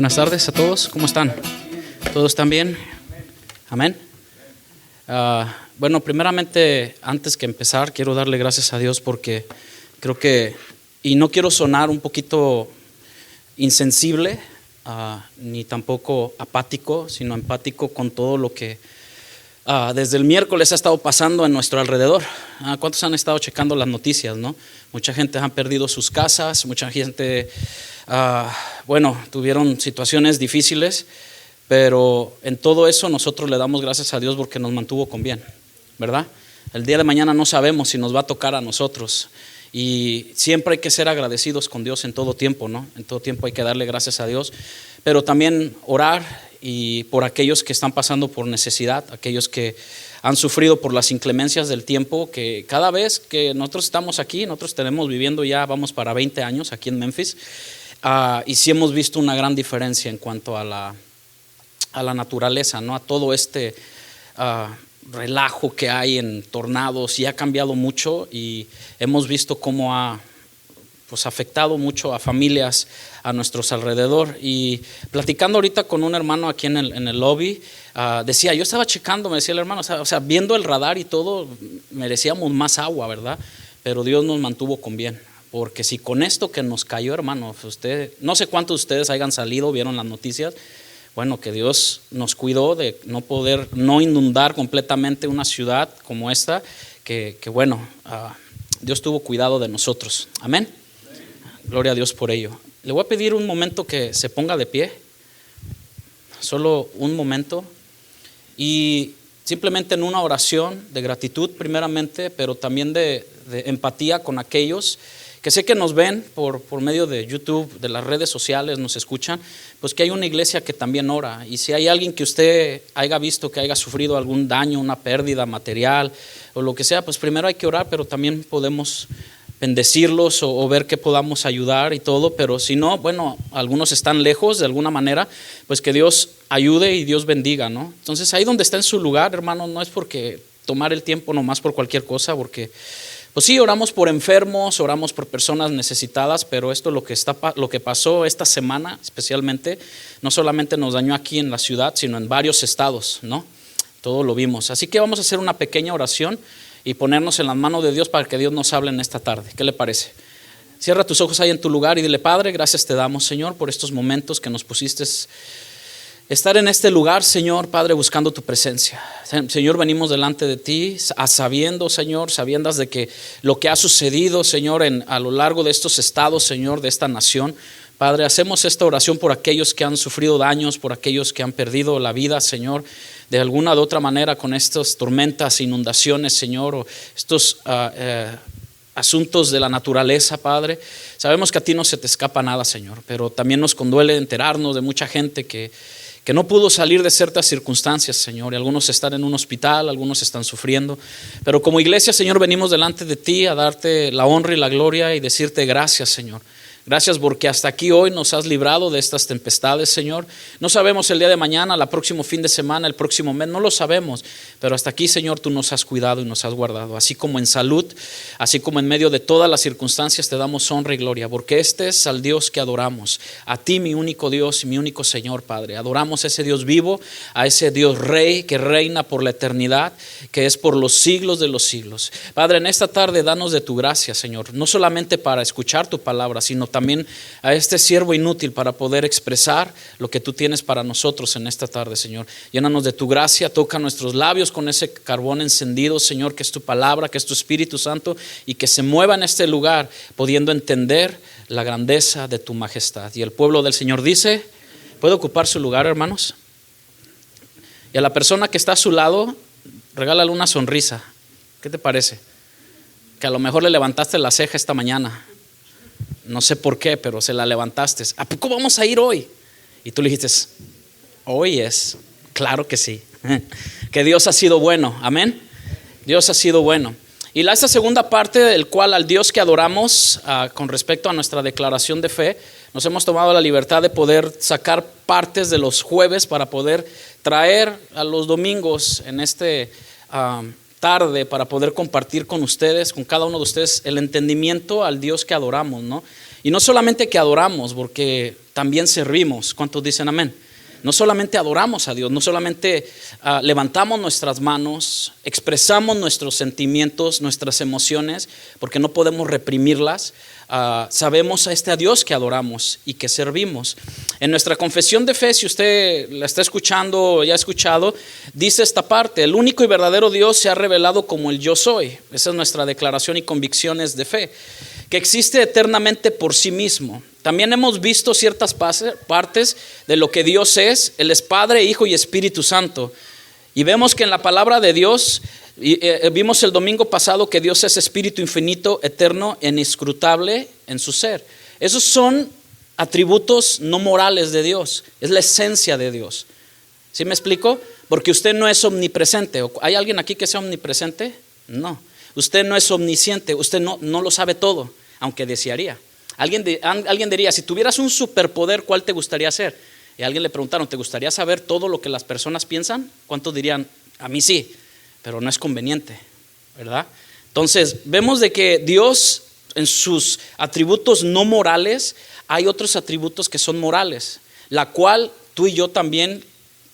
Buenas tardes a todos, ¿cómo están? ¿Todos están bien? Amén. Bueno, primeramente, antes que empezar, quiero darle gracias a Dios porque creo que, y no quiero sonar un poquito insensible, ni tampoco apático, sino empático con todo lo que desde el miércoles ha estado pasando en nuestro alrededor. ¿Cuántos han estado checando las noticias, no? Mucha gente ha perdido sus casas, mucha gente, tuvieron situaciones difíciles, pero en todo eso nosotros le damos gracias a Dios porque nos mantuvo con bien, ¿verdad? El día de mañana no sabemos si nos va a tocar a nosotros y siempre hay que ser agradecidos con Dios en todo tiempo, ¿no? En todo tiempo hay que darle gracias a Dios, pero también orar y por aquellos que están pasando por necesidad, aquellos que han sufrido por las inclemencias del tiempo, que cada vez que nosotros estamos aquí, nosotros tenemos viviendo ya, vamos para 20 años aquí en Memphis, y sí hemos visto una gran diferencia en cuanto a la naturaleza, ¿no? A todo este relajo que hay en tornados, y ha cambiado mucho y hemos visto cómo ha afectado mucho a familias a nuestros alrededor. Y platicando ahorita con un hermano aquí en el lobby, decía, yo estaba checando, me decía el hermano, viendo el radar y todo, merecíamos más agua, ¿verdad? Pero Dios nos mantuvo con bien, porque si con esto que nos cayó, hermano, no sé cuántos de ustedes hayan salido, vieron las noticias, bueno, que Dios nos cuidó de no inundar completamente una ciudad como esta, que Dios tuvo cuidado de nosotros, amén. Gloria a Dios por ello. Le voy a pedir un momento que se ponga de pie, solo un momento, y simplemente en una oración de gratitud primeramente, pero también de empatía con aquellos que sé que nos ven por medio de YouTube, de las redes sociales, nos escuchan, pues que hay una iglesia que también ora. Y si hay alguien que usted haya visto que haya sufrido algún daño, una pérdida material o lo que sea, pues primero hay que orar, pero también podemos bendecirlos o ver que podamos ayudar y todo, pero si no, bueno, algunos están lejos de alguna manera, pues que Dios ayude y Dios bendiga, ¿no? Entonces ahí donde está en su lugar, hermano, no es porque tomar el tiempo nomás por cualquier cosa, porque pues sí, oramos por enfermos, oramos por personas necesitadas, pero esto lo que pasó esta semana especialmente, no solamente nos dañó aquí en la ciudad, sino en varios estados, ¿no? Todo lo vimos, así que vamos a hacer una pequeña oración y ponernos en las manos de Dios para que Dios nos hable en esta tarde. ¿Qué le parece? Cierra tus ojos ahí en tu lugar y dile, Padre, gracias te damos, Señor, por estos momentos que nos pusiste estar en este lugar, Señor, Padre, buscando tu presencia. Señor, venimos delante de ti, sabiendas de que lo que ha sucedido, Señor, a lo largo de estos estados, Señor, de esta nación, Padre, hacemos esta oración por aquellos que han sufrido daños, por aquellos que han perdido la vida, Señor, de alguna u otra manera con estas tormentas, inundaciones, Señor, o estos asuntos de la naturaleza, Padre. Sabemos que a ti no se te escapa nada, Señor, pero también nos conduele enterarnos de mucha gente que no pudo salir de ciertas circunstancias, Señor, y algunos están en un hospital, algunos están sufriendo, pero como iglesia, Señor, venimos delante de ti a darte la honra y la gloria y decirte gracias, Señor. Gracias porque hasta aquí hoy nos has librado de estas tempestades, Señor. No sabemos el día de mañana, el próximo fin de semana, el próximo mes, no lo sabemos, pero hasta aquí, Señor, tú nos has cuidado y nos has guardado. Así como en salud, así como en medio de todas las circunstancias te damos honra y gloria, porque este es al Dios que adoramos, a ti, mi único Dios y mi único Señor, Padre. Adoramos a ese Dios vivo, a ese Dios Rey que reina por la eternidad, que es por los siglos de los siglos. Padre, en esta tarde danos de tu gracia, Señor, no solamente para escuchar tu palabra, sino también a este siervo inútil para poder expresar lo que tú tienes para nosotros en esta tarde, Señor. Llénanos de tu gracia, toca nuestros labios con ese carbón encendido, Señor, que es tu palabra, que es tu Espíritu Santo, y que se mueva en este lugar pudiendo entender la grandeza de tu majestad. Y el pueblo del Señor dice, ¿puede ocupar su lugar, hermanos? Y a la persona que está a su lado, regálale una sonrisa. ¿Qué te parece? Que a lo mejor le levantaste la ceja esta mañana. No sé por qué, pero se la levantaste. ¿A poco vamos a ir hoy? Y tú le dijiste, hoy es. Claro que sí. Que Dios ha sido bueno. Amén. Dios ha sido bueno. Y esta segunda parte del cual al Dios que adoramos, con respecto a nuestra declaración de fe, nos hemos tomado la libertad de poder sacar partes de los jueves para poder traer a los domingos en tarde para poder compartir con ustedes, con cada uno de ustedes, el entendimiento al Dios que adoramos, ¿no? Y no solamente que adoramos, porque también servimos. ¿Cuántos dicen amén? No solamente adoramos a Dios, no solamente levantamos nuestras manos, expresamos nuestros sentimientos, nuestras emociones, porque no podemos reprimirlas. Sabemos a este Dios que adoramos y que servimos. En nuestra confesión de fe, si usted la está escuchando o ya ha escuchado, dice esta parte: el único y verdadero Dios se ha revelado como el yo soy. Esa es nuestra declaración y convicciones de fe, que existe eternamente por sí mismo. También hemos visto ciertas partes de lo que Dios es. Él es Padre, Hijo y Espíritu Santo. Y vemos que en la palabra de Dios, vimos el domingo pasado que Dios es Espíritu infinito, eterno, inescrutable en su ser. Esos son atributos no morales de Dios. Es la esencia de Dios. ¿Sí me explico? Porque usted no es omnipresente. ¿Hay alguien aquí que sea omnipresente? No. Usted no es omnisciente. Usted no lo sabe todo, aunque desearía. Alguien diría, si tuvieras un superpoder, ¿cuál te gustaría hacer? Y a alguien le preguntaron, ¿te gustaría saber todo lo que las personas piensan? ¿Cuántos dirían, a mí sí, pero no es conveniente, ¿verdad? Entonces, vemos de que Dios, en sus atributos no morales, hay otros atributos que son morales, la cual tú y yo también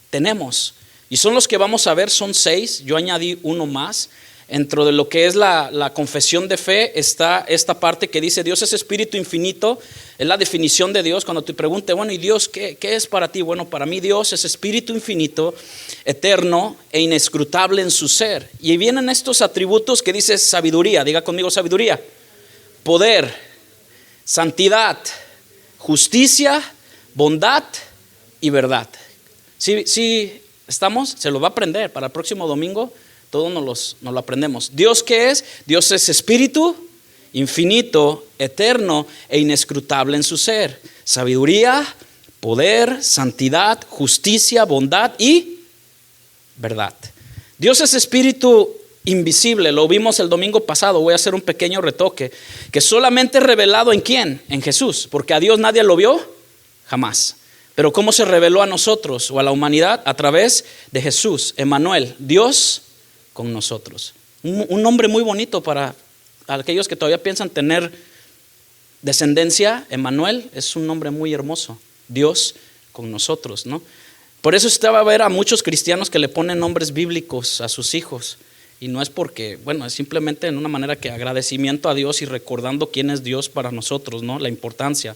tenemos. Y son los que vamos a ver, son 6, yo añadí uno más. Dentro de lo que es la confesión de fe está esta parte que dice Dios es Espíritu infinito. Es la definición de Dios. Cuando te pregunte, bueno, ¿y Dios qué es para ti? Bueno, para mí Dios es Espíritu infinito, eterno e inescrutable en su ser. Y vienen estos atributos que dice sabiduría. Diga conmigo sabiduría, poder, santidad, justicia, bondad y verdad. ¿Sí estamos? Se lo va a aprender para el próximo domingo. Todos nos lo aprendemos. ¿Dios qué es? Dios es Espíritu infinito, eterno e inescrutable en su ser. Sabiduría, poder, santidad, justicia, bondad y verdad. Dios es Espíritu invisible. Lo vimos el domingo pasado. Voy a hacer un pequeño retoque. Que solamente es revelado ¿en quién? En Jesús. Porque a Dios nadie lo vio jamás. Pero ¿cómo se reveló a nosotros o a la humanidad? A través de Jesús, Emmanuel, Dios con nosotros. Un nombre muy bonito para aquellos que todavía piensan tener descendencia. Emmanuel es un nombre muy hermoso. Dios con nosotros, ¿no? Por eso usted va a ver a muchos cristianos que le ponen nombres bíblicos a sus hijos. Y no es porque, bueno, es simplemente en una manera que agradecimiento a Dios y recordando quién es Dios para nosotros, ¿no? La importancia.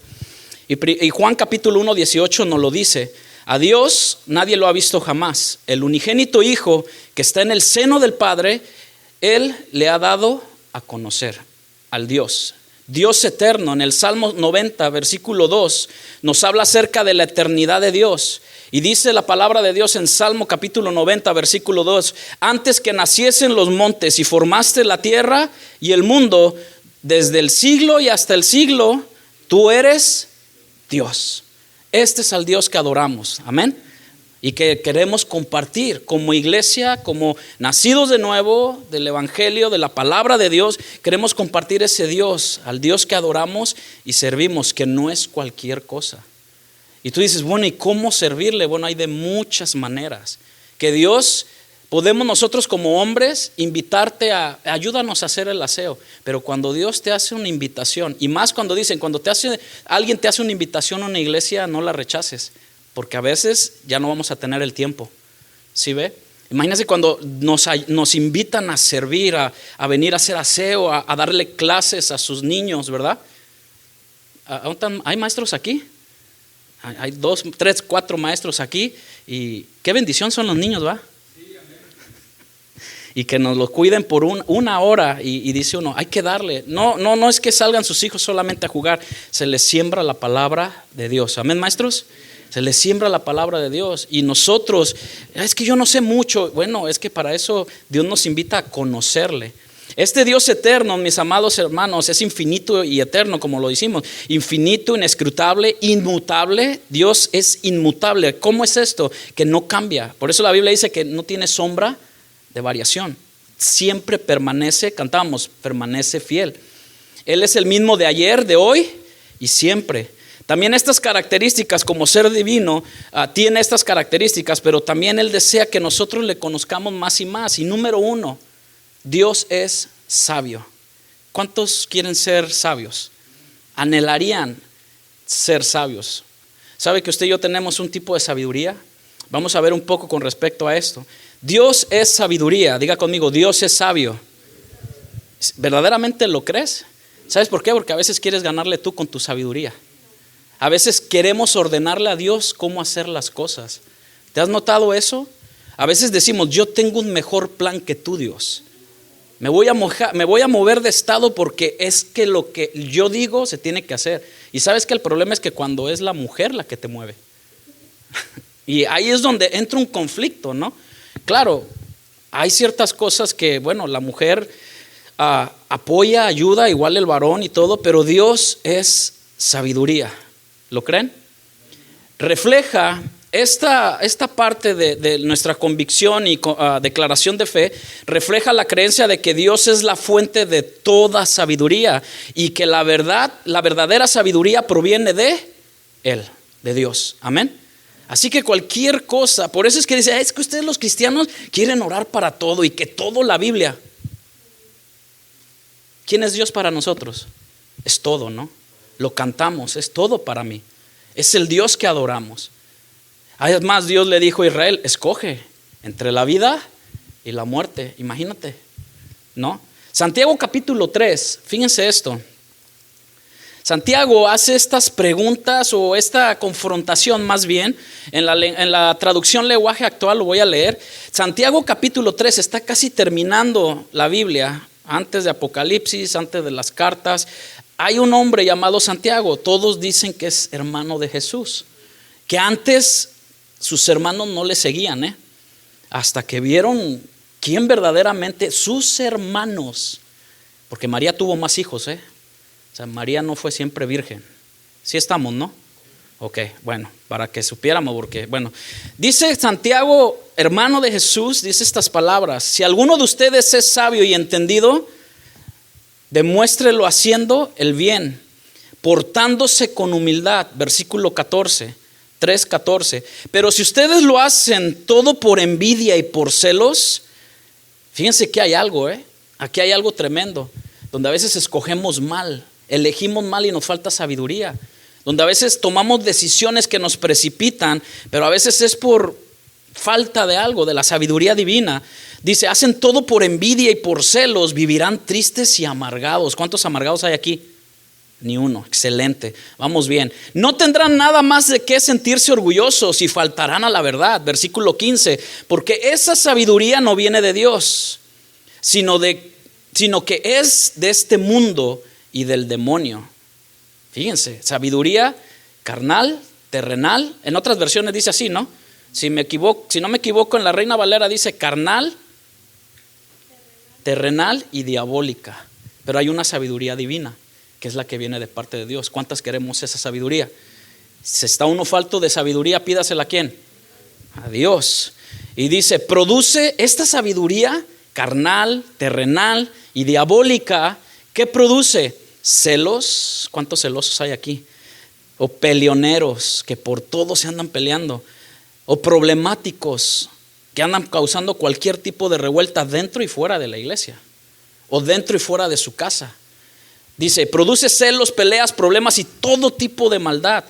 Y Juan capítulo 1, 18 nos lo dice. A Dios nadie lo ha visto jamás. El unigénito Hijo que está en el seno del Padre, Él le ha dado a conocer al Dios. Dios eterno. En el Salmo 90, versículo 2, nos habla acerca de la eternidad de Dios. Y dice la palabra de Dios en Salmo capítulo 90, versículo 2: antes que naciesen los montes y formaste la tierra y el mundo, desde el siglo y hasta el siglo, tú eres Dios. Este es al Dios que adoramos, amén, y que queremos compartir como iglesia, como nacidos de nuevo del evangelio, de la palabra de Dios. Queremos compartir ese Dios, al Dios que adoramos y servimos, que no es cualquier cosa. Y tú dices, bueno, ¿y cómo servirle? Bueno, hay de muchas maneras. Que Dios, podemos nosotros como hombres invitarte ayúdanos a hacer el aseo. Pero cuando Dios te hace una invitación, y más cuando dicen, cuando alguien te hace una invitación a una iglesia, no la rechaces, porque a veces ya no vamos a tener el tiempo. ¿Sí ve? Imagínense cuando nos invitan a servir, a venir a hacer aseo, a darle clases a sus niños, ¿verdad? ¿Hay maestros aquí? Hay 2, 3, 4 maestros aquí. Y qué bendición son los niños, ¿va? Y que nos lo cuiden por una hora y dice uno, hay que darle. No es que salgan sus hijos solamente a jugar. Se les siembra la palabra de Dios. Amén, maestros. Se les siembra la palabra de Dios. Y nosotros, es que yo no sé mucho. Bueno, es que para eso Dios nos invita a conocerle. Este Dios eterno, mis amados hermanos, es infinito y eterno, como lo decimos. Infinito, inescrutable, inmutable. Dios es inmutable. ¿Cómo es esto? Que no cambia. Por eso la Biblia dice que no tiene sombra de variación. Siempre permanece, cantamos, permanece fiel. Él es el mismo de ayer, de hoy y siempre. También estas características, como ser divino, tiene estas características, pero también Él desea que nosotros le conozcamos más y más. Y número 1, Dios es sabio. ¿Cuántos quieren ser sabios? anhelarían ser sabios. ¿Sabe que usted y yo tenemos un tipo de sabiduría? Vamos a ver un poco con respecto a esto. Dios es sabiduría. Diga conmigo, Dios es sabio. ¿Verdaderamente lo crees? ¿Sabes por qué? Porque a veces quieres ganarle tú con tu sabiduría. A veces queremos ordenarle a Dios cómo hacer las cosas. ¿Te has notado eso? A veces decimos, yo tengo un mejor plan que tú, Dios. Me voy a mover de estado porque es que lo que yo digo se tiene que hacer. Y sabes que el problema es que cuando es la mujer la que te mueve. Y ahí es donde entra un conflicto, ¿no? Claro, hay ciertas cosas que, bueno, la mujer apoya, ayuda, igual el varón y todo, pero Dios es sabiduría. ¿Lo creen? Refleja esta parte de nuestra convicción y declaración de fe, refleja la creencia de que Dios es la fuente de toda sabiduría y que la verdadera sabiduría proviene de Él, de Dios. Amén. Así que cualquier cosa, por eso es que dice, es que ustedes los cristianos quieren orar para todo y que todo la Biblia. ¿Quién es Dios para nosotros? Es todo, ¿no? Lo cantamos, es todo para mí. Es el Dios que adoramos. Además, Dios le dijo a Israel, escoge entre la vida y la muerte. Imagínate, ¿no? Santiago capítulo 3, fíjense esto. Santiago hace estas preguntas o esta confrontación más bien, en la traducción lenguaje actual lo voy a leer. Santiago capítulo 3 está casi terminando la Biblia, antes de Apocalipsis, antes de las cartas. Hay un hombre llamado Santiago, todos dicen que es hermano de Jesús, que antes sus hermanos no le seguían, hasta que vieron quién verdaderamente, sus hermanos, porque María tuvo más hijos, O sea, María no fue siempre virgen. Sí estamos, ¿no? Ok, bueno, para que supiéramos, porque, bueno, dice Santiago, hermano de Jesús, dice estas palabras: si alguno de ustedes es sabio y entendido, demuéstrelo haciendo el bien, portándose con humildad. Versículo 14, 3:14. Pero si ustedes lo hacen todo por envidia y por celos, fíjense que hay algo, aquí hay algo tremendo, donde a veces escogemos mal. Elegimos mal y nos falta sabiduría, donde a veces tomamos decisiones que nos precipitan, pero a veces es por falta de algo, de la sabiduría divina. Dice, hacen todo por envidia y por celos, vivirán tristes y amargados. ¿Cuántos amargados hay aquí? Ni uno. Excelente, vamos bien. No tendrán nada más de qué sentirse orgullosos y faltarán a la verdad. Versículo 15, porque esa sabiduría no viene de Dios, sino que es de este mundo y del demonio. Fíjense, sabiduría carnal, terrenal. En otras versiones dice así, ¿no? Si no me equivoco, en la Reina Valera dice carnal, terrenal y diabólica. Pero hay una sabiduría divina, que es la que viene de parte de Dios. ¿Cuántas queremos esa sabiduría? Si está uno falto de sabiduría, pídasela ¿a quién? A Dios. Y dice, produce esta sabiduría carnal, terrenal y diabólica. ¿Qué produce? Celos. ¿Cuántos celosos hay aquí? O peleoneros que por todo se andan peleando. O problemáticos que andan causando cualquier tipo de revuelta dentro y fuera de la iglesia. O dentro y fuera de su casa. Dice, produce celos, peleas, problemas y todo tipo de maldad.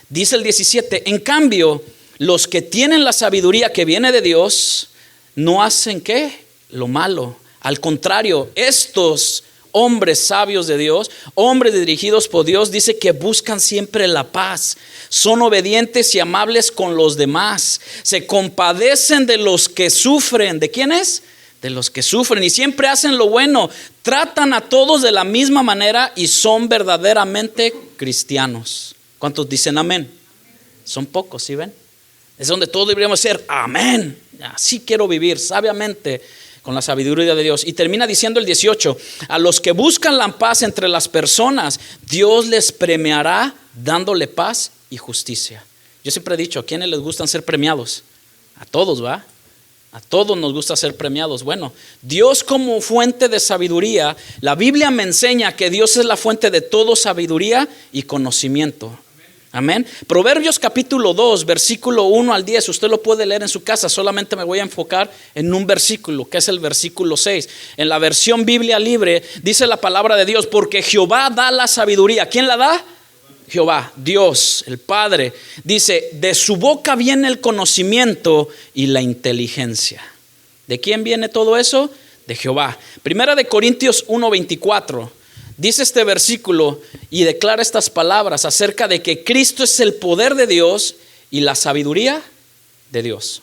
Dice el 17, en cambio, los que tienen la sabiduría que viene de Dios, no hacen ¿qué? Lo malo. Al contrario, estos hombres sabios de Dios, hombres dirigidos por Dios, dice que buscan siempre la paz, son obedientes y amables con los demás, se compadecen de los que sufren. ¿De quiénes? De los que sufren, y siempre hacen lo bueno, tratan a todos de la misma manera y son verdaderamente cristianos. ¿Cuántos dicen amén? Son pocos, ¿sí ven? Es donde todos deberíamos ser amén. Así quiero vivir sabiamente con la sabiduría de Dios. Y termina diciendo el 18, a los que buscan la paz entre las personas, Dios les premiará dándole paz y justicia. Yo siempre he dicho, ¿a quiénes les gustan ser premiados? A todos, ¿va? A todos nos gusta ser premiados. Bueno, Dios como fuente de sabiduría, la Biblia me enseña que Dios es la fuente de toda sabiduría y conocimiento. Amén. Proverbios capítulo 2, versículo 1 al 10. Usted lo puede leer en su casa. Solamente me voy a enfocar en un versículo, que es el versículo 6. En la versión Biblia libre dice la palabra de Dios: porque Jehová da la sabiduría. ¿Quién la da? Jehová, Dios, el Padre. Dice: de su boca viene el conocimiento y la inteligencia. ¿De quién viene todo eso? De Jehová. Primera de Corintios 1:24. Dice este versículo y declara estas palabras acerca de que Cristo es el poder de Dios y la sabiduría de Dios.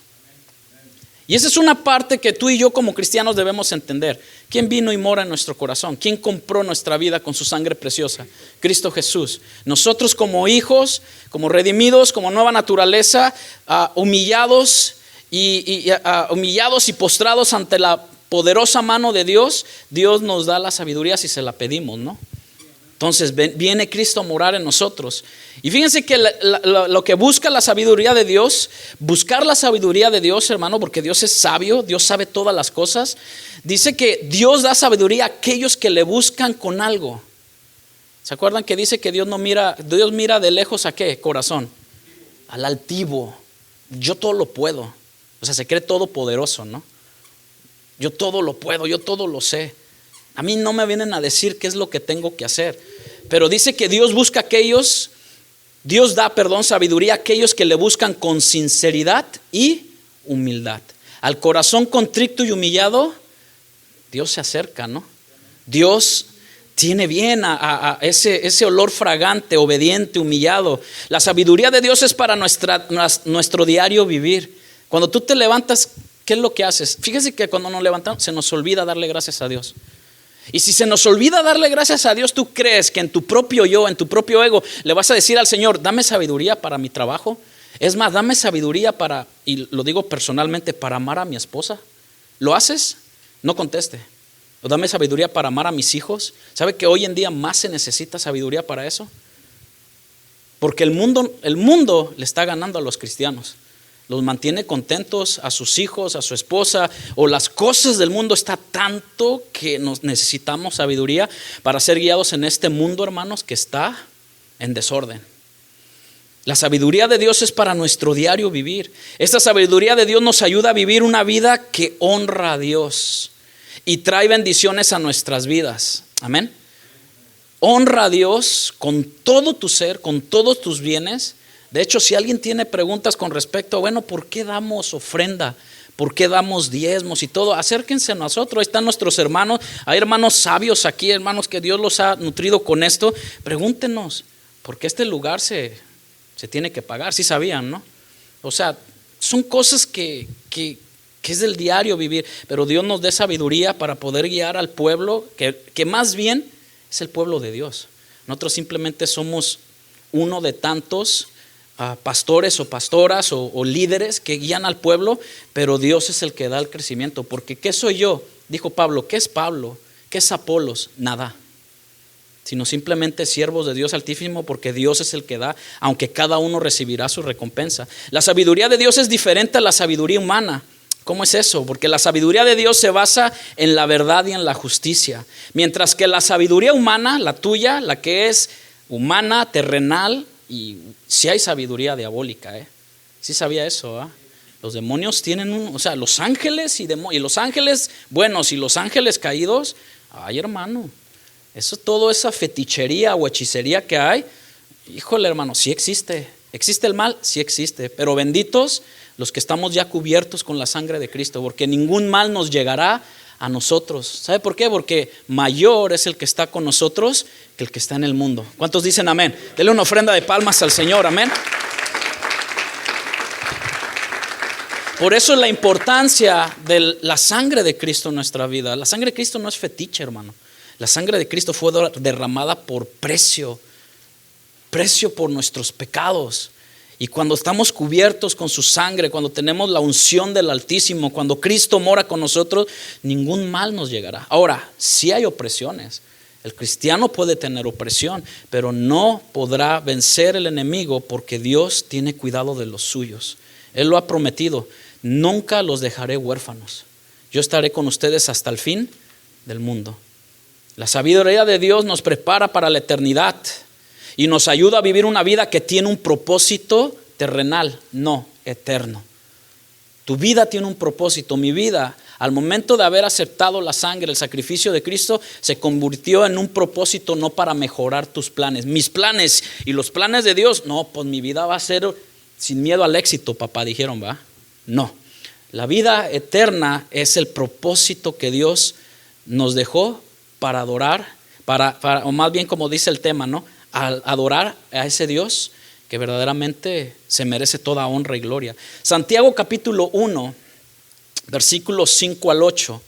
Y esa es una parte que tú y yo como cristianos debemos entender. ¿Quién vino y mora en nuestro corazón? ¿Quién compró nuestra vida con su sangre preciosa? Cristo Jesús. Nosotros como hijos, como redimidos, como nueva naturaleza, humillados y postrados ante la poderosa mano de Dios, Dios nos da la sabiduría si se la pedimos, ¿no? Entonces viene Cristo a morar en nosotros. Y fíjense que lo que busca la sabiduría de Dios, buscar la sabiduría de Dios, hermano, porque Dios es sabio, Dios sabe todas las cosas. Dice que Dios da sabiduría a aquellos que le buscan con algo. ¿Se acuerdan que dice que Dios mira de lejos a qué? Corazón, al altivo. Yo todo lo puedo. O sea, se cree todopoderoso, ¿no? Yo todo lo puedo, yo todo lo sé. A mí no me vienen a decir qué es lo que tengo que hacer. Pero dice que Dios busca a aquellos, Dios da, sabiduría a aquellos que le buscan con sinceridad y humildad. Al corazón contrito y humillado, Dios se acerca, ¿no? Dios tiene bien a ese olor fragante, obediente, humillado. La sabiduría de Dios es para nuestro diario vivir. Cuando tú te levantas, ¿qué es lo que haces? Fíjese que cuando nos levantamos se nos olvida darle gracias a Dios. Y si se nos olvida darle gracias a Dios, ¿tú crees que en tu propio yo, en tu propio ego, le vas a decir al Señor: dame sabiduría para mi trabajo? Es más, dame sabiduría para, y lo digo personalmente, para amar a mi esposa. ¿Lo haces? No conteste. O dame sabiduría para amar a mis hijos. ¿Sabe que hoy en día más se necesita sabiduría para eso? Porque el mundo le está ganando a los cristianos. Los mantiene contentos, a sus hijos, a su esposa, o las cosas del mundo está tanto que necesitamos sabiduría para ser guiados en este mundo, hermanos, que está en desorden. La sabiduría de Dios es para nuestro diario vivir. Esta sabiduría de Dios nos ayuda a vivir una vida que honra a Dios y trae bendiciones a nuestras vidas. Amén. Honra a Dios con todo tu ser, con todos tus bienes. De hecho, si alguien tiene preguntas con respecto a, bueno, ¿por qué damos ofrenda? ¿Por qué damos diezmos y todo? Acérquense a nosotros, ahí están nuestros hermanos. Hay hermanos sabios aquí, hermanos que Dios los ha nutrido con esto. Pregúntenos, ¿por qué este lugar se tiene que pagar? Sí sabían, ¿no? O sea, son cosas que es del diario vivir. Pero Dios nos dé sabiduría para poder guiar al pueblo, que más bien es el pueblo de Dios. Nosotros simplemente somos uno de tantos pastores o pastoras o líderes que guían al pueblo, pero Dios es el que da el crecimiento. Porque ¿qué soy yo? Dijo Pablo. ¿Qué es Pablo? ¿Qué es Apolos? Nada, sino simplemente siervos de Dios Altísimo, porque Dios es el que da, aunque cada uno recibirá su recompensa. La sabiduría de Dios es diferente a la sabiduría humana. ¿Cómo es eso? Porque la sabiduría de Dios se basa en la verdad y en la justicia, mientras que la sabiduría humana, la tuya, la que es humana, terrenal, y sí hay sabiduría diabólica, ¿Sí sabía eso? Los demonios tienen los ángeles y los ángeles buenos y los ángeles caídos. Ay, hermano, toda esa fetichería o hechicería que hay, híjole, hermano, sí existe. ¿Existe el mal? Sí existe, pero benditos los que estamos ya cubiertos con la sangre de Cristo, porque ningún mal nos llegará a nosotros. ¿Sabe por qué? Porque mayor es el que está con nosotros que el que está en el mundo. ¿Cuántos dicen amén? Denle una ofrenda de palmas al Señor, amén. Por eso es la importancia de la sangre de Cristo en nuestra vida. La sangre de Cristo no es fetiche, hermano. La sangre de Cristo fue derramada por precio por nuestros pecados. Y cuando estamos cubiertos con su sangre, cuando tenemos la unción del Altísimo, cuando Cristo mora con nosotros, ningún mal nos llegará. Ahora, sí hay opresiones. El cristiano puede tener opresión, pero no podrá vencer el enemigo, porque Dios tiene cuidado de los suyos. Él lo ha prometido: nunca los dejaré huérfanos. Yo estaré con ustedes hasta el fin del mundo. La sabiduría de Dios nos prepara para la eternidad. y nos ayuda a vivir una vida que tiene un propósito terrenal, no eterno. Tu vida tiene un propósito. Mi vida, al momento de haber aceptado la sangre, el sacrificio de Cristo, se convirtió en un propósito no para mejorar tus planes. Mis planes y los planes de Dios, no, pues mi vida va a ser sin miedo al éxito, papá, dijeron, ¿va? No, la vida eterna es el propósito que Dios nos dejó para adorar, o más bien como dice el tema, ¿no? Al adorar a ese Dios que verdaderamente se merece toda honra y gloria. Santiago capítulo 1, versículos 5 al 8.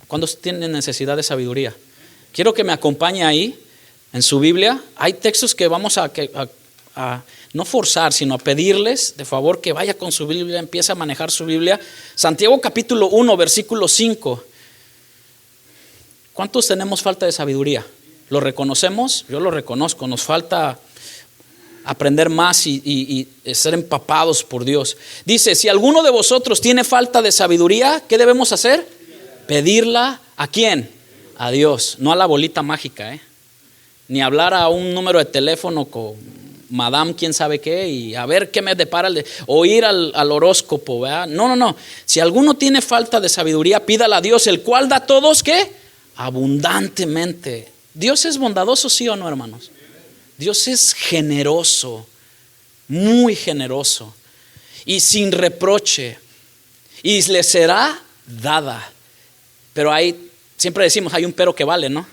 ¿Cuántos tienen necesidad de sabiduría? Quiero que me acompañe ahí en su Biblia. Hay textos que vamos a no forzar, sino a pedirles de favor que vaya con su Biblia, empiece a manejar su Biblia. Santiago capítulo 1, versículo 5. ¿Cuántos tenemos falta de sabiduría? ¿Lo reconocemos? Yo lo reconozco. Nos falta aprender más y ser empapados por Dios. Dice, si alguno de vosotros tiene falta de sabiduría, ¿qué debemos hacer? Pedirla ¿a quién? A Dios, no a la bolita mágica, ni hablar a un número de teléfono con Madame quién sabe qué y a ver qué me depara, o ir al horóscopo, ¿verdad? No. Si alguno tiene falta de sabiduría, pídala a Dios, el cual da a todos, ¿qué? Abundantemente. Dios es bondadoso, ¿sí o no, hermanos? Dios es generoso, muy generoso y sin reproche, y le será dada. Pero siempre decimos, hay un pero que vale, ¿no?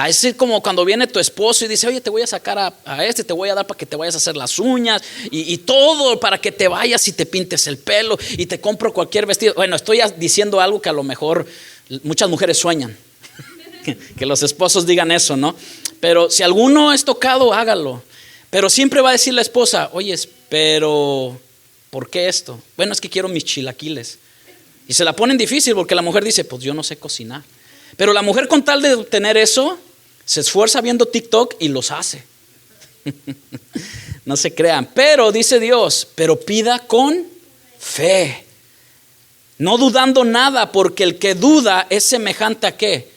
Es como cuando viene tu esposo y dice, oye, te voy a sacar a este, te voy a dar para que te vayas a hacer las uñas y todo para que te vayas y te pintes el pelo y te compro cualquier vestido. Bueno, estoy diciendo algo que a lo mejor muchas mujeres sueñan, que los esposos digan eso, ¿no? Pero si alguno es tocado, hágalo. Pero siempre va a decir la esposa, oye, pero ¿por qué esto? Bueno, es que quiero mis chilaquiles. Y se la ponen difícil porque la mujer dice, pues yo no sé cocinar. Pero la mujer, con tal de obtener eso, se esfuerza viendo TikTok y los hace. No se crean. Pero dice Dios, pero pida con fe, no dudando nada, porque el que duda es semejante a ¿qué?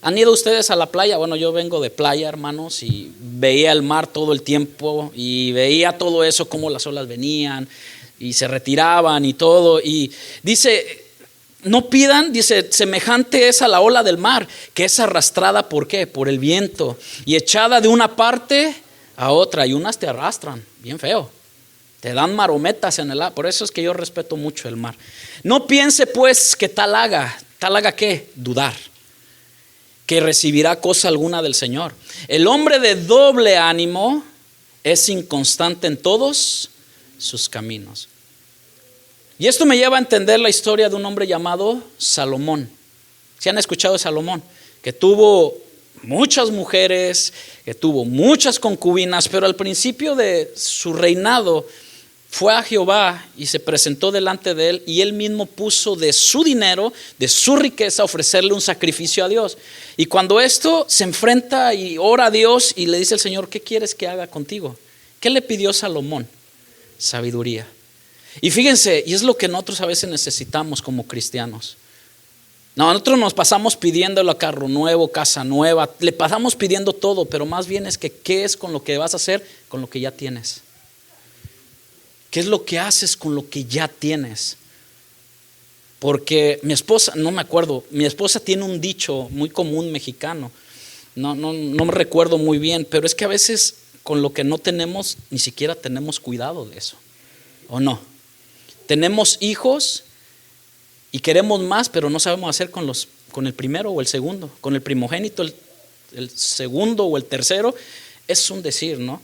¿Han ido ustedes a la playa? Bueno, yo vengo de playa, hermanos, y veía el mar todo el tiempo y veía todo eso, cómo las olas venían y se retiraban y todo. Y dice, no pidan, dice, semejante es a la ola del mar, que es arrastrada ¿por qué? Por el viento y echada de una parte a otra, y unas te arrastran, bien feo. Te dan marometas en el agua. Por eso es que yo respeto mucho el mar. No piense pues que tal haga ¿qué? Dudar, que recibirá cosa alguna del Señor. El hombre de doble ánimo es inconstante en todos sus caminos. Y esto me lleva a entender la historia de un hombre llamado Salomón. ¿Sí han escuchado de Salomón? Que tuvo muchas mujeres, que tuvo muchas concubinas, pero al principio de su reinado fue a Jehová y se presentó delante de él, y él mismo puso de su dinero, de su riqueza, ofrecerle un sacrificio a Dios. Y cuando esto se enfrenta y ora a Dios y le dice al Señor, ¿qué quieres que haga contigo? ¿Qué le pidió Salomón? Sabiduría. Y fíjense, y es lo que nosotros a veces necesitamos como cristianos. Nosotros nos pasamos pidiéndole carro nuevo, casa nueva, le pasamos pidiendo todo, pero más bien es que ¿qué es con lo que vas a hacer con lo que ya tienes? ¿Qué es lo que haces con lo que ya tienes? Porque mi esposa, no me acuerdo, mi esposa tiene un dicho muy común mexicano, no me recuerdo muy bien, pero es que a veces con lo que no tenemos ni siquiera tenemos cuidado de eso, ¿o no? Tenemos hijos y queremos más, pero no sabemos hacer con el primero o el segundo, con el primogénito, el segundo o el tercero. Es un decir, ¿no?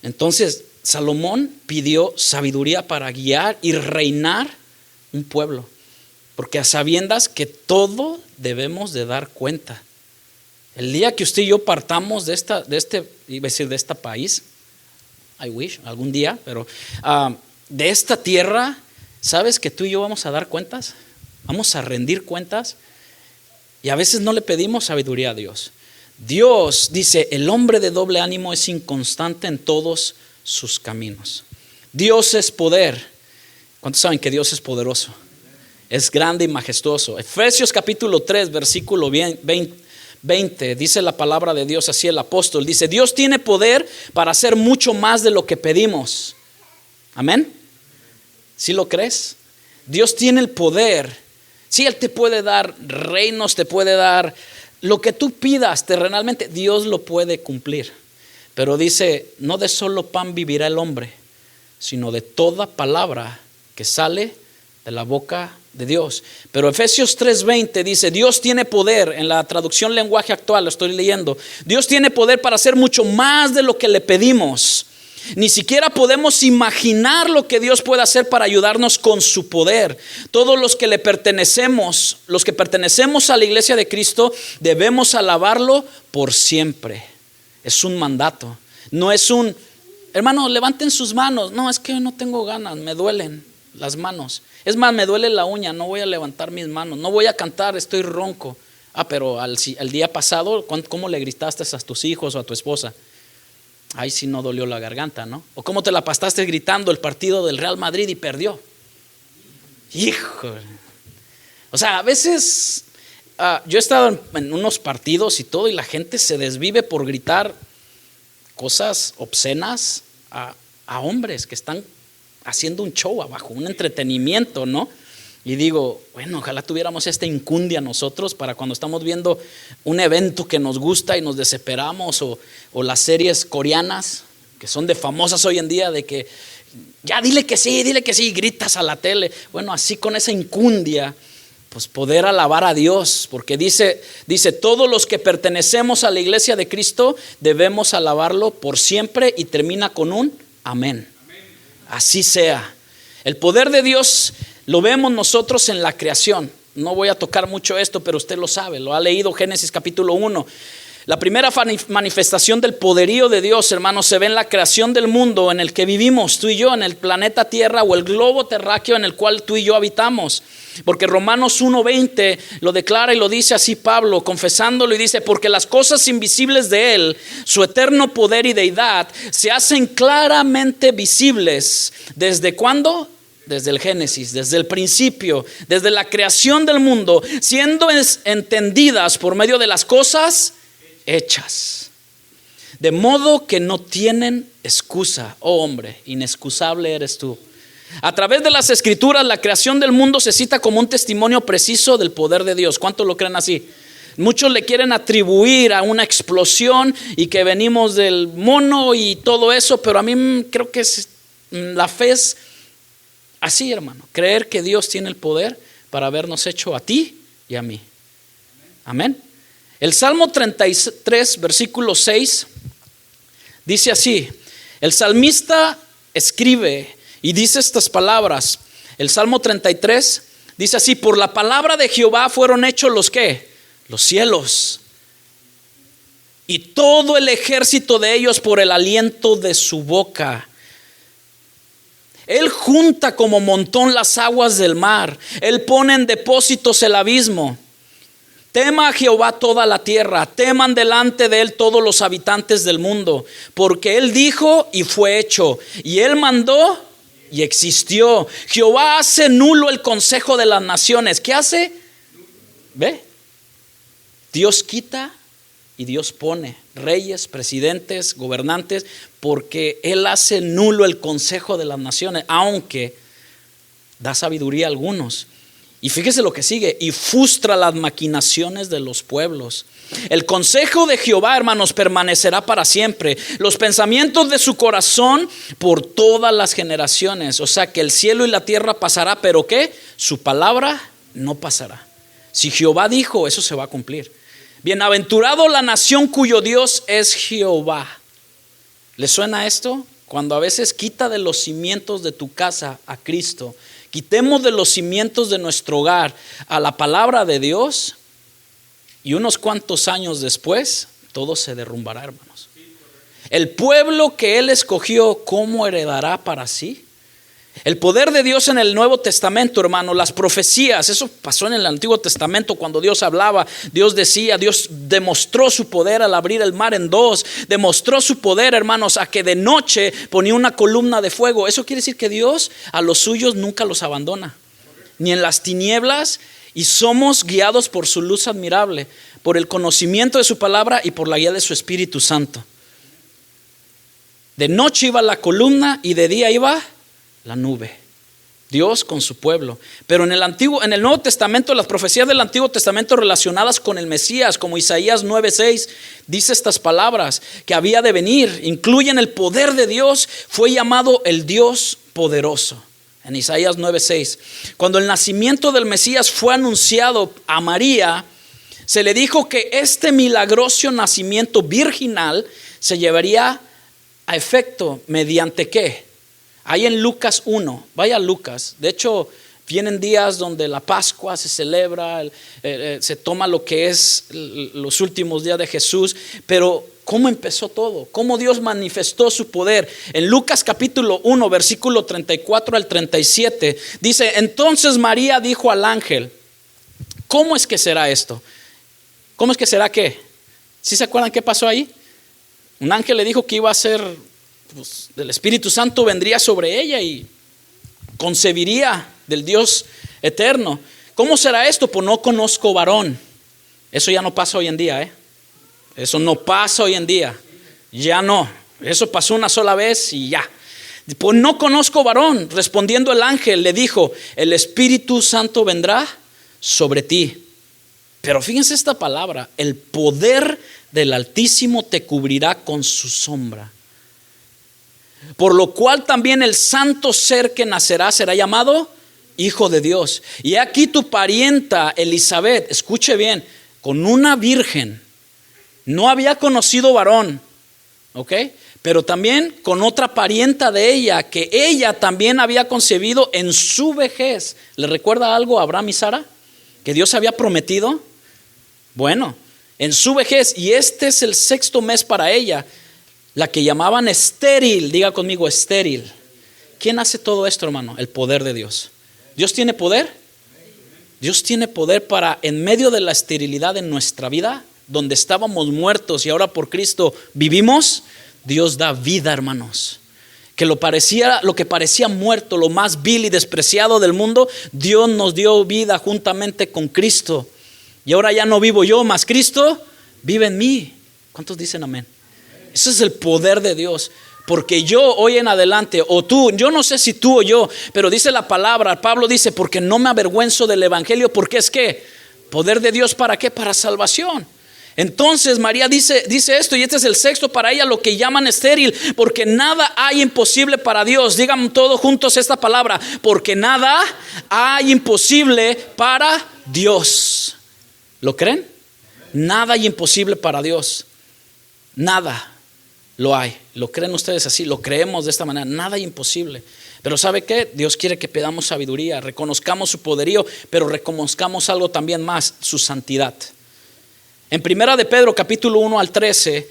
Entonces Salomón pidió sabiduría para guiar y reinar un pueblo, porque a sabiendas que todo debemos de dar cuenta. El día que usted y yo partamos de este país, I wish, algún día, pero de esta tierra, ¿sabes que tú y yo vamos a dar cuentas? Vamos a rendir cuentas. Y a veces no le pedimos sabiduría a Dios. Dios dice, el hombre de doble ánimo es inconstante en todos sus caminos. Dios es poder. ¿Cuántos saben que Dios es poderoso? es grande y majestuoso. Efesios capítulo 3, versículo 20, dice la palabra de Dios así, el apóstol dice: Dios tiene poder para hacer mucho más de lo que pedimos. Amén. ¿Sí lo crees? Dios tiene el poder. Sí, Él te puede dar reinos, te puede dar lo que tú pidas terrenalmente, Dios lo puede cumplir. Pero dice: no de solo pan vivirá el hombre, sino de toda palabra que sale de la boca de Dios. Pero Efesios 3:20 dice: Dios tiene poder, en la traducción lenguaje actual lo estoy leyendo, Dios tiene poder para hacer mucho más de lo que le pedimos. Ni siquiera podemos imaginar lo que Dios puede hacer para ayudarnos con su poder. Todos los que le pertenecemos, los que pertenecemos a la iglesia de Cristo, debemos alabarlo por siempre. Es un mandato. No es un: hermano, levanten sus manos. No, es que no tengo ganas, me duelen las manos. Es más, me duele la uña, no voy a levantar mis manos. No voy a cantar, estoy ronco. Pero al día pasado, ¿cómo le gritaste a tus hijos o a tu esposa? Ahí sí no dolió la garganta, ¿no? O cómo te la pasaste gritando el partido del Real Madrid y perdió. Híjole. O sea, a veces yo he estado en unos partidos y todo, y la gente se desvive por gritar cosas obscenas a hombres que están haciendo un show abajo, un entretenimiento, ¿no? Y digo, bueno, ojalá tuviéramos esta inkundia nosotros para cuando estamos viendo un evento que nos gusta y nos desesperamos, o las series coreanas que son de famosas hoy en día, de que ya dile que sí, gritas a la tele. Bueno, así con esa inkundia, pues poder alabar a Dios, porque dice: todos los que pertenecemos a la iglesia de Cristo debemos alabarlo por siempre, y termina con un amén. Así sea. El poder de Dios lo vemos nosotros en la creación. No voy a tocar mucho esto, pero usted lo sabe, lo ha leído. Génesis capítulo 1. La primera manifestación del poderío de Dios, hermanos, se ve en la creación del mundo en el que vivimos tú y yo, en el planeta Tierra, o el globo terráqueo en el cual tú y yo habitamos. Porque Romanos 1:20 lo declara y lo dice así Pablo, confesándolo, y dice: porque las cosas invisibles de Él, su eterno poder y deidad, se hacen claramente visibles. ¿Desde cuándo? Desde el Génesis, desde el principio, desde la creación del mundo, siendo entendidas por medio de las cosas hechas, de modo que no tienen excusa. Oh hombre, inexcusable eres tú. A través de las escrituras, la creación del mundo se cita como un testimonio preciso del poder de Dios. ¿Cuántos lo creen así? Muchos le quieren atribuir a una explosión y que venimos del mono y todo eso, pero a mí creo que la fe es así, hermano. Creer que Dios tiene el poder para habernos hecho a ti y a mí. Amén. El Salmo 33, versículo 6, dice así. El salmista escribe y dice estas palabras. El Salmo 33 dice así: por la palabra de Jehová fueron hechos los ¿qué? Los cielos, y todo el ejército de ellos por el aliento de su boca. Él junta como montón las aguas del mar. Él pone en depósitos el abismo. Tema a Jehová toda la tierra, teman delante de Él todos los habitantes del mundo, porque Él dijo y fue hecho, y Él mandó y existió. Jehová hace nulo el consejo de las naciones. ¿Qué hace? ¿Ve? Dios quita y Dios pone reyes, presidentes, gobernantes, porque Él hace nulo el consejo de las naciones, aunque da sabiduría a algunos. Y fíjese lo que sigue: y frustra las maquinaciones de los pueblos. El consejo de Jehová, hermanos, permanecerá para siempre, los pensamientos de su corazón por todas las generaciones. O sea que el cielo y la tierra pasará, pero ¿qué? Su palabra no pasará. Si Jehová dijo, eso se va a cumplir. Bienaventurado la nación cuyo Dios es Jehová. ¿Le suena esto? Cuando a veces quita de los cimientos de tu casa a Cristo, quitemos de los cimientos de nuestro hogar a la palabra de Dios, y unos cuantos años después todo se derrumbará, hermanos. El pueblo que Él escogió, ¿cómo heredará para sí? El poder de Dios en el Nuevo Testamento, hermano, las profecías, eso pasó en el Antiguo Testamento cuando Dios hablaba, Dios decía, Dios demostró su poder al abrir el mar en dos, demostró su poder, hermanos, a que de noche ponía una columna de fuego. Eso quiere decir que Dios a los suyos nunca los abandona. ni en las tinieblas, y somos guiados por su luz admirable, por el conocimiento de su palabra y por la guía de su Espíritu Santo. De noche iba la columna y de día iba la nube. Dios con su pueblo. Pero en el Nuevo Testamento, las profecías del Antiguo Testamento relacionadas con el Mesías, como Isaías 9:6, dice estas palabras que había de venir, incluyen el poder de Dios, fue llamado el Dios poderoso. En Isaías 9:6, cuando el nacimiento del Mesías fue anunciado a María, se le dijo que este milagroso nacimiento virginal se llevaría a efecto mediante ¿qué? Ahí en Lucas 1, vaya a Lucas. De hecho, vienen días donde la Pascua se celebra, se toma lo que es los últimos días de Jesús. Pero ¿cómo empezó todo? ¿Cómo Dios manifestó su poder? En Lucas capítulo 1, versículo 34 al 37, dice: entonces María dijo al ángel: ¿cómo es que será esto? ¿Cómo es que será qué? ¿Sí se acuerdan qué pasó ahí? Un ángel le dijo que iba a ser, pues, el Espíritu Santo vendría sobre ella y concebiría del Dios eterno. ¿Cómo será esto? Pues no conozco varón. Eso ya no pasa hoy en día, Eso no pasa hoy en día. Ya no. Eso pasó una sola vez y ya. Pues no conozco varón. Respondiendo el ángel le dijo: el Espíritu Santo vendrá sobre ti. Pero fíjense esta palabra: el poder del Altísimo te cubrirá con su sombra. Por lo cual también el santo ser que nacerá será llamado Hijo de Dios. Y aquí tu parienta Elizabeth, escuche bien, con una virgen, no había conocido varón, ¿ok? Pero también con otra parienta de ella, que ella también había concebido en su vejez. ¿Le recuerda algo a Abraham y Sara? Que Dios había prometido. Bueno, en su vejez, y este es el 6º mes para ella, la que llamaban estéril. Diga conmigo, estéril. ¿Quién hace todo esto, hermano? El poder de Dios. ¿Dios tiene poder? Dios tiene poder para, en medio de la esterilidad en nuestra vida, donde estábamos muertos y ahora por Cristo vivimos, Dios da vida, hermanos. Que lo que parecía muerto, lo más vil y despreciado del mundo, Dios nos dio vida juntamente con Cristo. Y ahora ya no vivo yo, mas Cristo vive en mí. ¿Cuántos dicen amén? Ese es el poder de Dios. Porque yo hoy en adelante, o tú, yo no sé si tú o yo, pero dice la palabra, Pablo dice: porque no me avergüenzo del evangelio, porque es que poder de Dios, ¿para qué? Para salvación. Entonces María dice esto, y este es el 6º para ella, lo que llaman estéril, porque nada hay imposible para Dios. Digan todos juntos esta palabra: porque nada hay imposible para Dios. ¿Lo creen? Nada hay imposible para Dios. Nada lo hay. ¿Lo creen ustedes así? Lo creemos de esta manera. Nada hay imposible. Pero ¿sabe qué? Dios quiere que pedamos sabiduría, reconozcamos su poderío, pero reconozcamos algo también más: su santidad. En 1 de Pedro capítulo 1 al 13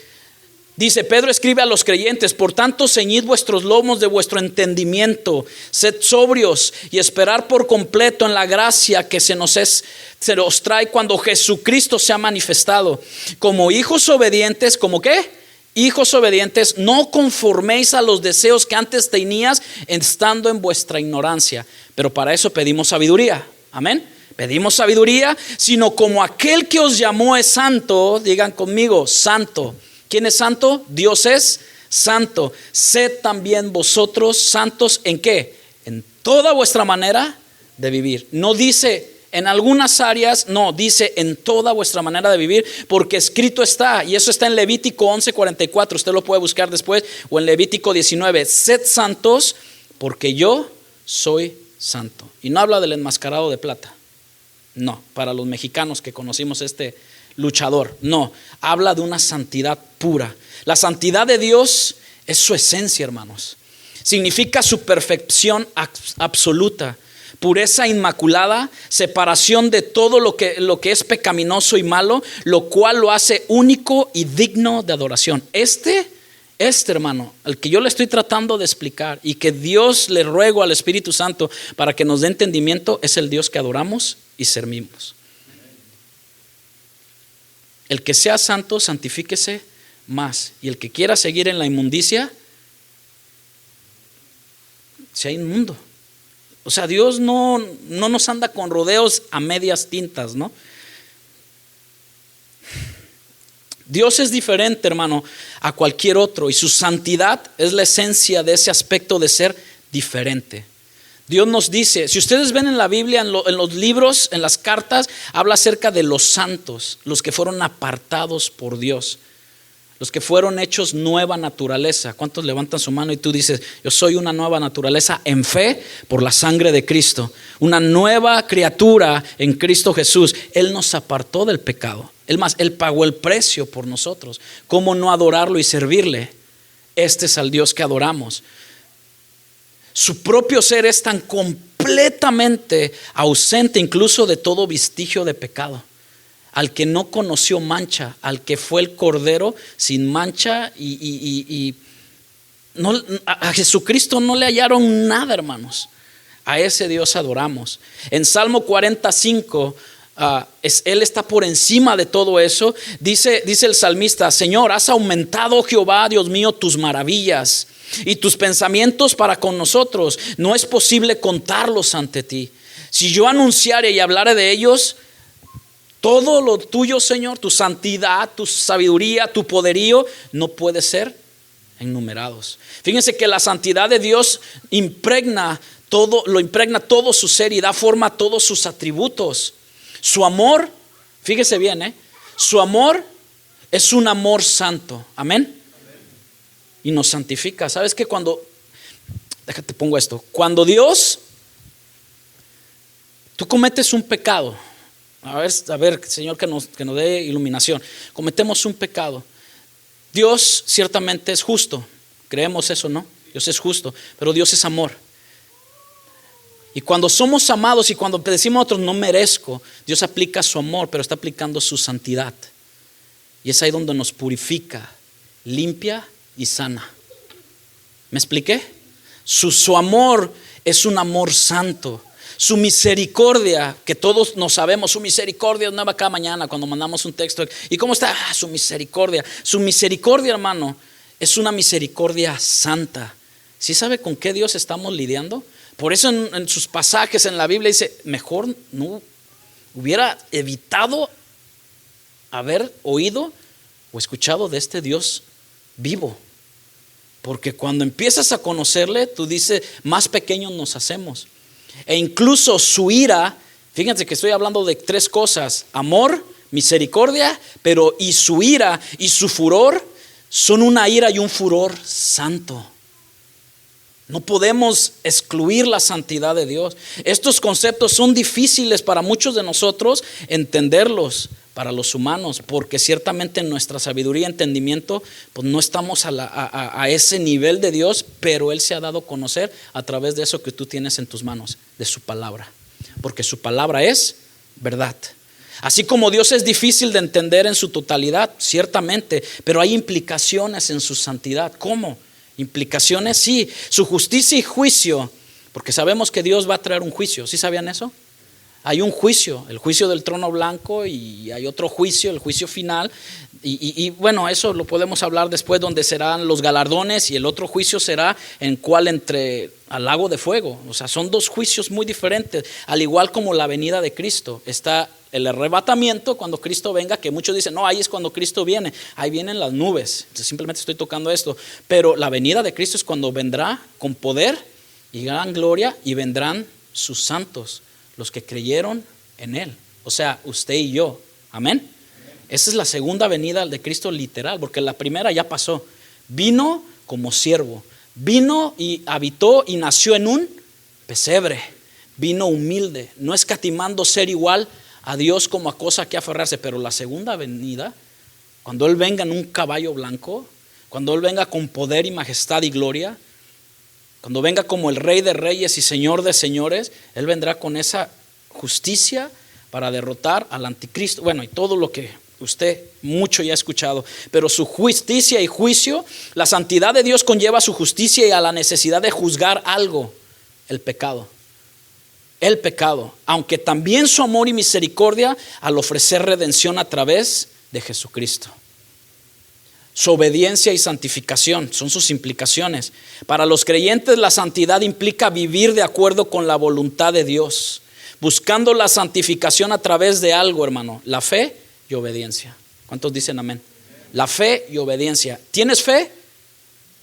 dice: Pedro escribe a los creyentes: por tanto, ceñid vuestros lomos de vuestro entendimiento, sed sobrios y esperar por completo en la gracia que se os trae cuando Jesucristo se ha manifestado. Como hijos obedientes, ¿como qué? Hijos obedientes, no conforméis a los deseos que antes tenías estando en vuestra ignorancia. Pero para eso pedimos sabiduría. Amén. Pedimos sabiduría, sino como aquel que os llamó es santo. Digan conmigo, santo. ¿Quién es santo? Dios es santo. Sed también vosotros santos. ¿En qué? En toda vuestra manera de vivir. No dice en algunas áreas, no, dice en toda vuestra manera de vivir, porque escrito está, y eso está en Levítico 11:44, usted lo puede buscar después, o en Levítico 19: sed santos porque yo soy santo. Y no habla del enmascarado de plata, no, para los mexicanos que conocimos este luchador, no, habla de una santidad pura. La santidad de Dios es su esencia, hermanos. Significa su perfección absoluta, pureza inmaculada, separación de todo lo que es pecaminoso y malo, lo cual lo hace único y digno de adoración. Este hermano, al que yo le estoy tratando de explicar, y que Dios le ruego al Espíritu Santo para que nos dé entendimiento, es el Dios que adoramos y servimos. El que sea santo, santifíquese más. Y el que quiera seguir en la inmundicia, sea inmundo. O sea, Dios no nos anda con rodeos a medias tintas, ¿no? Dios es diferente, hermano, a cualquier otro, y su santidad es la esencia de ese aspecto de ser diferente. Dios nos dice, si ustedes ven en la Biblia, en los libros, en las cartas, habla acerca de los santos, los que fueron apartados por Dios, los que fueron hechos nueva naturaleza. ¿Cuántos levantan su mano y tú dices, yo soy una nueva naturaleza en fe por la sangre de Cristo? Una nueva criatura en Cristo Jesús. Él nos apartó del pecado. Él pagó el precio por nosotros. ¿Cómo no adorarlo y servirle? Este es al Dios que adoramos. Su propio ser es tan completamente ausente incluso de todo vestigio de pecado. Al que no conoció mancha, al que fue el cordero sin mancha, y no, a Jesucristo no le hallaron nada, hermanos. A ese Dios adoramos. En Salmo 45, Él está por encima de todo eso. Dice el salmista: Señor, has aumentado, Jehová, Dios mío, tus maravillas y tus pensamientos para con nosotros. No es posible contarlos ante ti. Si yo anunciare y hablare de ellos, todo lo tuyo, Señor, tu santidad, tu sabiduría, tu poderío, no puede ser enumerados. Fíjense que la santidad de Dios impregna todo su ser y da forma a todos sus atributos. Su amor, fíjese bien, su amor es un amor santo. Amén. Y nos santifica. ¿Sabes qué? Déjate pongo esto. Cuando tú cometes un pecado. A ver, Señor, que nos dé iluminación. Cometemos un pecado. Dios ciertamente es justo. Creemos eso, ¿no? Dios es justo, pero Dios es amor. Y cuando somos amados y cuando decimos a otros no merezco, Dios aplica su amor, pero está aplicando su santidad. Y es ahí donde nos purifica, limpia y sana. ¿Me expliqué? Su amor es un amor santo. Su misericordia, que todos nos sabemos, su misericordia es nueva cada mañana cuando mandamos un texto. ¿Y cómo está? Su misericordia. Su misericordia, hermano, es una misericordia santa. ¿Sí sabe con qué Dios estamos lidiando? Por eso en sus pasajes en la Biblia dice, mejor no hubiera evitado haber oído o escuchado de este Dios vivo. Porque cuando empiezas a conocerle, tú dices, más pequeños nos hacemos. E incluso su ira, fíjense que estoy hablando de tres cosas: amor, misericordia, pero y su ira y su furor son una ira y un furor santo. No podemos excluir la santidad de Dios. Estos conceptos son difíciles para muchos de nosotros entenderlos, para los humanos, porque ciertamente en nuestra sabiduría y entendimiento pues no estamos a ese nivel de Dios, pero Él se ha dado a conocer a través de eso que tú tienes en tus manos, de su palabra, porque su palabra es verdad. Así como Dios es difícil de entender en su totalidad, ciertamente, pero hay implicaciones en su santidad. ¿Cómo? Implicaciones, sí, su justicia y juicio, porque sabemos que Dios va a traer un juicio. ¿Sí sabían eso? Hay un juicio, el juicio del trono blanco, y hay otro juicio, el juicio final. Y bueno, eso lo podemos hablar después, donde serán los galardones, y el otro juicio será entre al lago de fuego. O sea, son dos juicios muy diferentes, al igual como la venida de Cristo. Está el arrebatamiento cuando Cristo venga, que muchos dicen, no, ahí es cuando Cristo viene, ahí vienen las nubes. Entonces, simplemente estoy tocando esto, pero la venida de Cristo es cuando vendrá con poder y gran gloria, y vendrán sus santos, los que creyeron en Él, o sea, usted y yo. Amén. Esa es la segunda venida de Cristo literal, porque la primera ya pasó. Vino como siervo, vino y habitó y nació en un pesebre, vino humilde, no escatimando ser igual a Dios como a cosa que aferrarse. Pero la segunda venida, cuando Él venga en un caballo blanco, cuando Él venga con poder y majestad y gloria, cuando venga como el Rey de Reyes y Señor de Señores, Él vendrá con esa justicia para derrotar al anticristo. Bueno, y todo lo que usted mucho ya ha escuchado. Pero su justicia y juicio, la santidad de Dios conlleva su justicia y a la necesidad de juzgar algo: el pecado. El pecado, aunque también su amor y misericordia al ofrecer redención a través de Jesucristo. su obediencia y santificación, son sus implicaciones. Para los creyentes la santidad implica vivir de acuerdo con la voluntad de Dios, buscando la santificación a través de algo, hermano, la fe y obediencia. ¿Cuántos dicen amén? La fe y obediencia. ¿Tienes fe?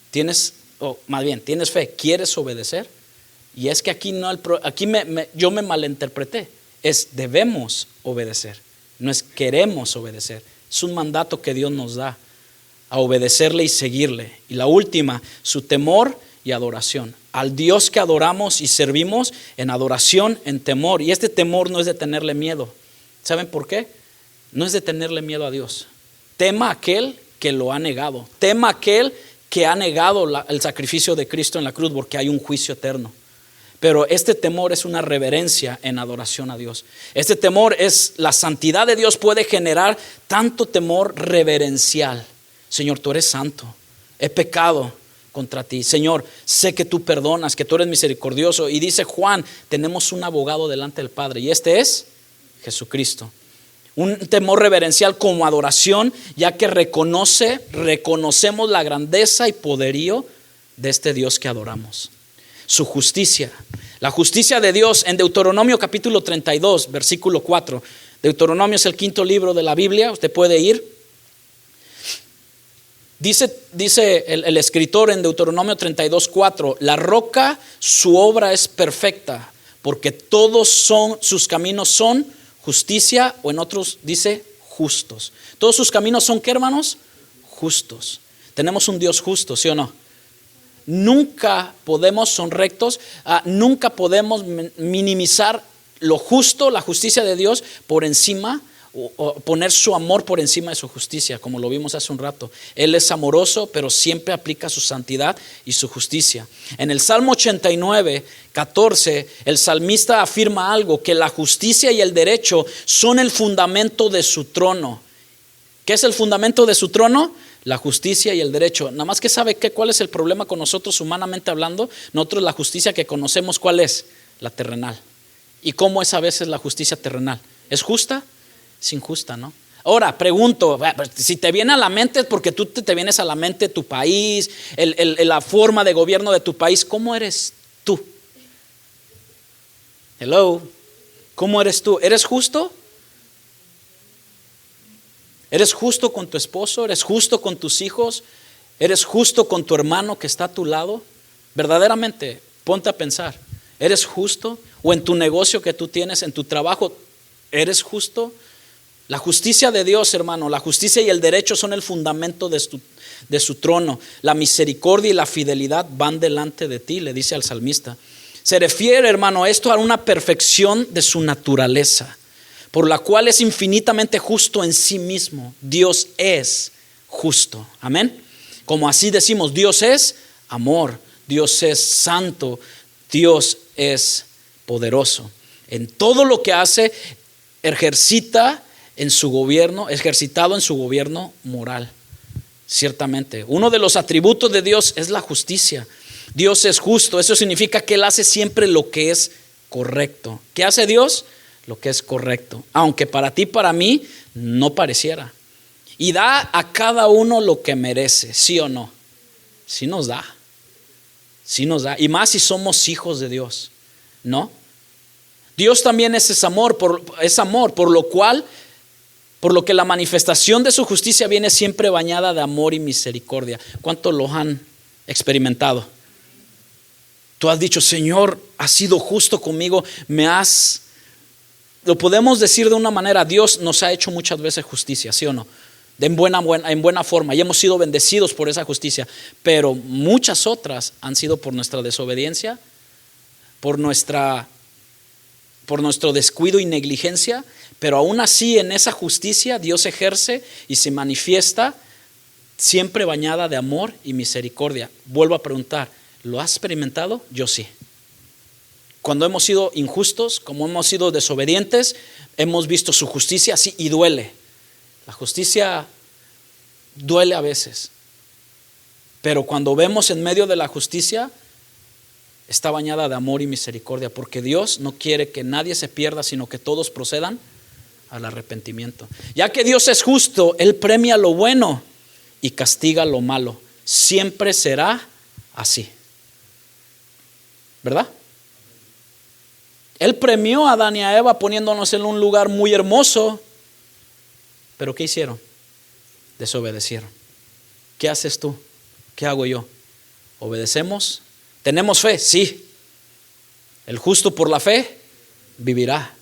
¿Tienes fe? ¿Quieres obedecer? Y es que aquí yo me malinterpreté. Es debemos obedecer, no es queremos obedecer. Es un mandato que Dios nos da a obedecerle y seguirle. Y la última, su temor y adoración. Al Dios que adoramos y servimos en adoración, en temor. Y este temor no es de tenerle miedo. ¿Saben por qué? No es de tenerle miedo a Dios. Tema aquel que lo ha negado. Tema aquel que ha negado el sacrificio de Cristo en la cruz, porque hay un juicio eterno. Pero este temor es una reverencia en adoración a Dios. Este temor es, la santidad de Dios puede generar tanto temor reverencial. Señor, tú eres santo, he pecado contra ti. Señor, sé que tú perdonas, que tú eres misericordioso. Y dice Juan, tenemos un abogado delante del Padre, y este es Jesucristo. Un temor reverencial como adoración, ya que reconocemos la grandeza y poderío de este Dios que adoramos. Su justicia, la justicia de Dios en Deuteronomio capítulo 32, versículo 4. Deuteronomio es el quinto libro de la Biblia, usted puede ir. Dice el escritor en Deuteronomio 32, 4, la roca, su obra es perfecta, porque todos sus caminos son justicia, o en otros dice justos. Todos sus caminos son, ¿qué, hermanos? Justos. Tenemos un Dios justo, ¿sí o no? Nunca podemos, son rectos, nunca podemos minimizar lo justo, la justicia de Dios por encima, o poner su amor por encima de su justicia, como lo vimos hace un rato. Él es amoroso, pero siempre aplica su santidad y su justicia. En el Salmo 89, 14, el salmista afirma algo, que la justicia y el derecho son el fundamento de su trono. ¿Qué es el fundamento de su trono? La justicia y el derecho. Nada más que sabe cuál es el problema con nosotros humanamente hablando. Nosotros la justicia que conocemos, ¿cuál es? La terrenal. ¿Y cómo es a veces la justicia terrenal? ¿Es justa? Es injusta, ¿no? Ahora, pregunto, si te viene a la mente es porque tú te vienes a la mente tu país, la forma de gobierno de tu país. ¿Cómo eres tú? Hello. ¿Cómo eres tú? ¿Eres justo? ¿Eres justo con tu esposo? ¿Eres justo con tus hijos? ¿Eres justo con tu hermano que está a tu lado? Verdaderamente, ponte a pensar. ¿Eres justo? ¿O en tu negocio que tú tienes, en tu trabajo, eres justo? La justicia de Dios, hermano, la justicia y el derecho son el fundamento de su trono. La misericordia y la fidelidad van delante de ti, le dice al salmista. Se refiere, hermano, esto a una perfección de su naturaleza, por la cual es infinitamente justo en sí mismo. Dios es justo. Amén. Como así decimos, Dios es amor, Dios es santo, Dios es poderoso. En todo lo que hace, ejercitado en su gobierno moral. Ciertamente, uno de los atributos de Dios es la justicia. Dios es justo, eso significa que Él hace siempre lo que es correcto. ¿Qué hace Dios? Lo que es correcto, aunque para ti, para mí, no pareciera. Y da a cada uno lo que merece, ¿sí o no? Sí nos da. Sí nos da. Y más si somos hijos de Dios, ¿no? Dios también es amor, por lo que la manifestación de su justicia viene siempre bañada de amor y misericordia. ¿Cuántos lo han experimentado? Tú has dicho, Señor, has sido justo conmigo, lo podemos decir de una manera, Dios nos ha hecho muchas veces justicia, ¿sí o no? En buena forma, y hemos sido bendecidos por esa justicia, pero muchas otras han sido por nuestra desobediencia, por nuestro descuido y negligencia, pero aún así en esa justicia Dios ejerce y se manifiesta siempre bañada de amor y misericordia. Vuelvo a preguntar, ¿lo has experimentado? Yo sí. Cuando hemos sido injustos, como hemos sido desobedientes, hemos visto su justicia así y duele. La justicia duele a veces, pero cuando vemos en medio de la justicia, está bañada de amor y misericordia, porque Dios no quiere que nadie se pierda, sino que todos procedan al arrepentimiento. Ya que Dios es justo, Él premia lo bueno y castiga lo malo. Siempre será así. ¿Verdad? Él premió a Adán y a Eva poniéndonos en un lugar muy hermoso. Pero ¿qué hicieron? Desobedecieron. ¿Qué haces tú? ¿Qué hago yo? ¿Obedecemos? ¿Tenemos fe? Sí. El justo por la fe vivirá.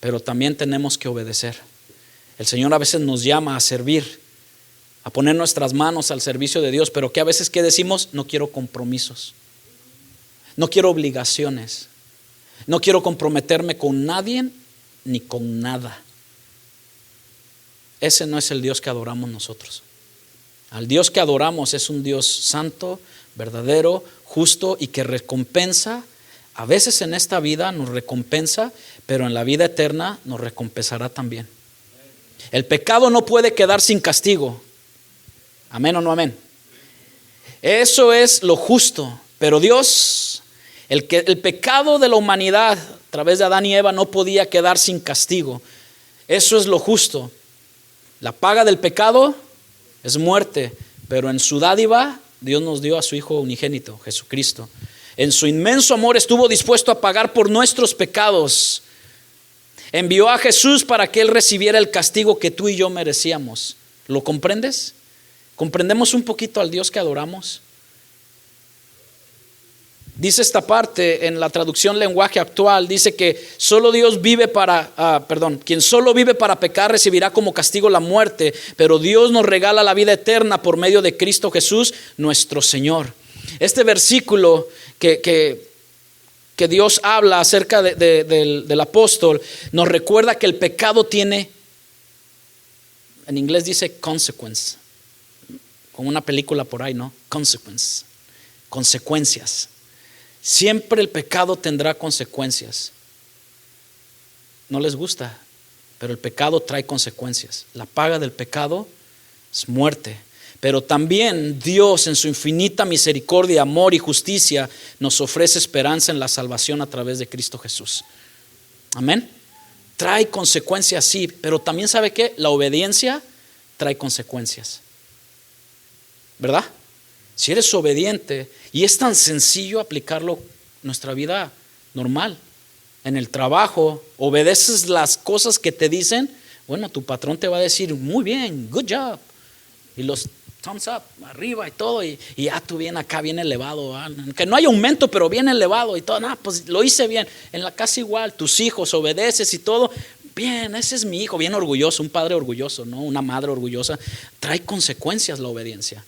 Pero también tenemos que obedecer. El Señor a veces nos llama a servir, a poner nuestras manos al servicio de Dios. Pero que a veces, ¿qué decimos? No quiero compromisos. No quiero obligaciones. No quiero comprometerme con nadie ni con nada. Ese no es el Dios que adoramos nosotros. Al Dios que adoramos es un Dios santo, verdadero, justo y que recompensa. A veces en esta vida nos recompensa, pero en la vida eterna nos recompensará también. El pecado no puede quedar sin castigo. Amén o no amén. Eso es lo justo. Pero Dios, el pecado de la humanidad a través de Adán y Eva no podía quedar sin castigo. Eso es lo justo. La paga del pecado es muerte, pero en su dádiva Dios nos dio a su Hijo unigénito, Jesucristo. En su inmenso amor estuvo dispuesto a pagar por nuestros pecados. Envió a Jesús para que Él recibiera el castigo que tú y yo merecíamos. ¿Lo comprendes? ¿Comprendemos un poquito al Dios que adoramos? Dice esta parte en la traducción lenguaje actual, dice que solo Dios vive quien solo vive para pecar recibirá como castigo la muerte, pero Dios nos regala la vida eterna por medio de Cristo Jesús, nuestro Señor. Este versículo que Dios habla acerca del apóstol nos recuerda que el pecado tiene, en inglés dice consequence, como una película por ahí, ¿no? Consequence, consecuencias. Siempre el pecado tendrá consecuencias. No les gusta, pero el pecado trae consecuencias. La paga del pecado es muerte. Pero también Dios en su infinita misericordia, amor y justicia nos ofrece esperanza en la salvación a través de Cristo Jesús. Amén. Trae consecuencias, sí, pero también ¿sabe qué? La obediencia trae consecuencias. ¿Verdad? Si eres obediente, y es tan sencillo aplicarlo en nuestra vida normal, en el trabajo, obedeces las cosas que te dicen, bueno, tu patrón te va a decir, muy bien, good job, y los thumbs up, arriba y todo, y ya tú bien acá, bien elevado, que no hay aumento, pero bien elevado y todo, pues lo hice bien. En la casa igual, tus hijos obedeces y todo, bien, ese es mi hijo, bien orgulloso, un padre orgulloso, ¿no? Una madre orgullosa, trae consecuencias la obediencia,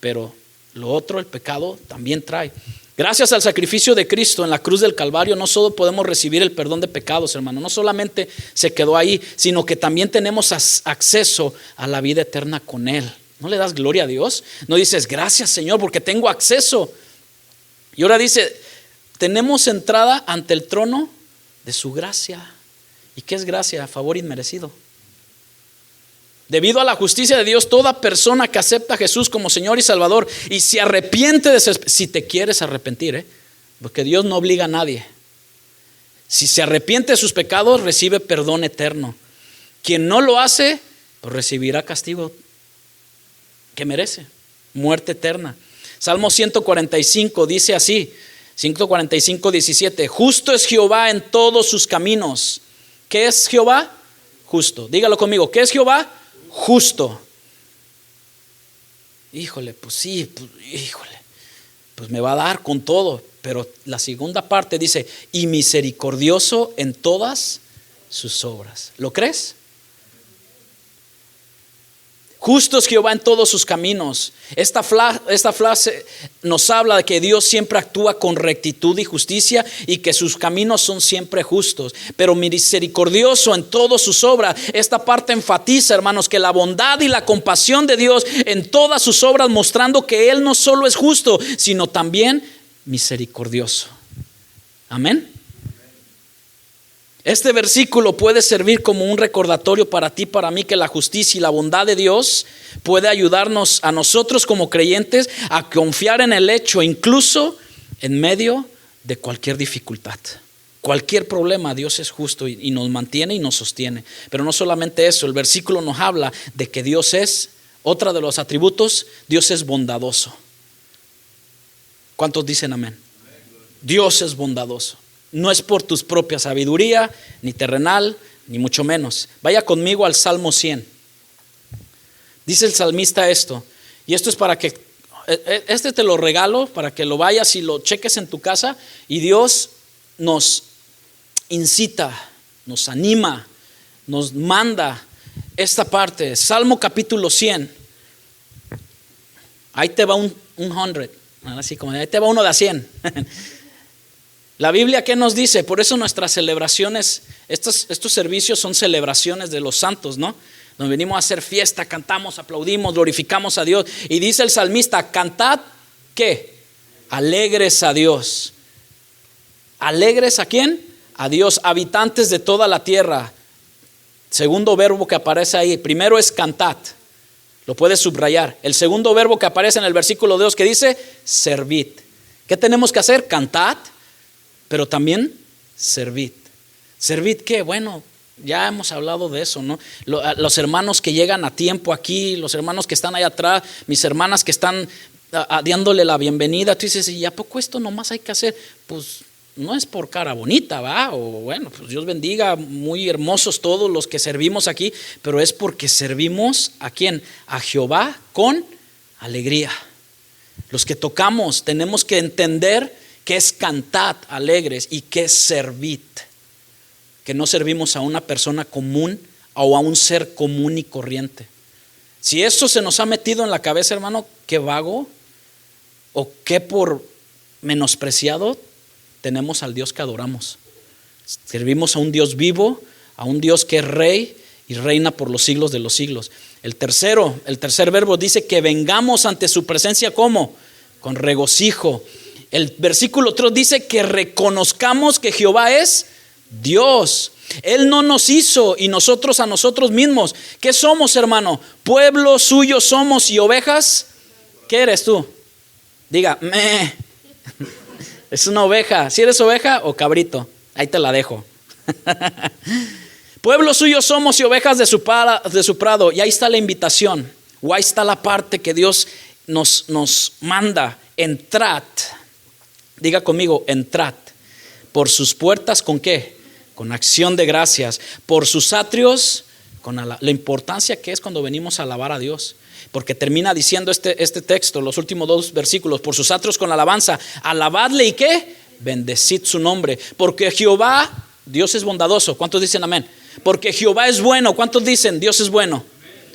pero lo otro, el pecado, también trae. Gracias al sacrificio de Cristo en la cruz del Calvario, no solo podemos recibir el perdón de pecados, hermano. No solamente se quedó ahí, sino que también tenemos acceso a la vida eterna con Él. ¿No le das gloria a Dios? No dices, gracias Señor, porque tengo acceso. Y ahora dice, tenemos entrada ante el trono de su gracia. ¿Y qué es gracia? Favor inmerecido. Debido a la justicia de Dios, toda persona que acepta a Jesús como Señor y Salvador y se arrepiente si te quieres arrepentir, porque Dios no obliga a nadie. Si se arrepiente de sus pecados, recibe perdón eterno. Quien no lo hace, pues recibirá castigo que merece, muerte eterna. Salmo 145 dice así, 145, 17, justo es Jehová en todos sus caminos. ¿Qué es Jehová? Justo. Dígalo conmigo, ¿qué es Jehová? Justo. Híjole, pues sí, pues me va a dar con todo. Pero la segunda parte dice, y misericordioso en todas sus obras. ¿Lo crees? Justo es Jehová en todos sus caminos. Esta frase nos habla de que Dios siempre actúa con rectitud y justicia y que sus caminos son siempre justos. Pero misericordioso en todas sus obras. Esta parte enfatiza, hermanos, que la bondad y la compasión de Dios en todas sus obras, mostrando que Él no solo es justo, sino también misericordioso. Amén. Este versículo puede servir como un recordatorio para ti, para mí, que la justicia y la bondad de Dios puede ayudarnos a nosotros como creyentes a confiar en el hecho, incluso en medio de cualquier dificultad. Cualquier problema, Dios es justo y nos mantiene y nos sostiene. Pero no solamente eso, el versículo nos habla de que Dios es Otra de los atributos, Dios es bondadoso. ¿Cuántos dicen amén? Dios es bondadoso. No es por tus propia sabiduría, ni terrenal, ni mucho menos. Vaya conmigo al Salmo 100. Dice el salmista esto, y esto es para que, este te lo regalo, para que lo vayas y lo cheques en tu casa, y Dios nos incita, nos anima, nos manda esta parte. Salmo capítulo 100. Ahí te va un 100, así como ahí te va uno de a 100. La Biblia, ¿qué nos dice? Por eso nuestras celebraciones, estos servicios son celebraciones de los santos, ¿no? Nos venimos a hacer fiesta, cantamos, aplaudimos, glorificamos a Dios. Y dice el salmista, cantad, ¿qué? Alegres a Dios. ¿Alegres a quién? A Dios, habitantes de toda la tierra. Segundo verbo que aparece ahí, primero es cantad. Lo puedes subrayar. El segundo verbo que aparece en el versículo 2 que dice, servid. ¿Qué tenemos que hacer? Cantad, pero también servid. ¿Servid qué? Bueno, ya hemos hablado de eso, ¿no? Los hermanos que llegan a tiempo aquí, los hermanos que están allá atrás, mis hermanas que están dándole la bienvenida. Tú dices, ¿y a poco esto nomás hay que hacer? Pues no es por cara bonita, ¿va? O bueno, pues Dios bendiga, muy hermosos todos los que servimos aquí, pero es porque servimos ¿a quién? A Jehová con alegría. Los que tocamos tenemos que entender que es cantad alegres y que es servid, que no servimos a una persona común o a un ser común y corriente. Si esto se nos ha metido en la cabeza, hermano, qué vago o qué por menospreciado tenemos al Dios que adoramos. Servimos a un Dios vivo, a un Dios que es rey y reina por los siglos de los siglos. El tercer verbo dice que vengamos ante su presencia, ¿cómo? Con regocijo. El versículo 3 dice que reconozcamos que Jehová es Dios. Él no nos hizo y nosotros a nosotros mismos. ¿Qué somos, hermano? Pueblo suyo somos y ovejas. ¿Qué eres tú? Diga, meh. Es una oveja. ¿Si eres oveja o cabrito? Ahí te la dejo. Pueblo suyo somos y ovejas de su prado. Y ahí está la invitación. O ahí está la parte que Dios nos manda. Entrad. Diga conmigo, entrad. Por sus puertas, ¿con qué? Con acción de gracias. Por sus atrios, con la importancia que es cuando venimos a alabar a Dios. Porque termina diciendo este texto, los últimos 2 versículos, por sus atrios con alabanza, alabadle y ¿qué? Bendecid su nombre. Porque Jehová, Dios es bondadoso. ¿Cuántos dicen amén? Porque Jehová es bueno. ¿Cuántos dicen Dios es bueno?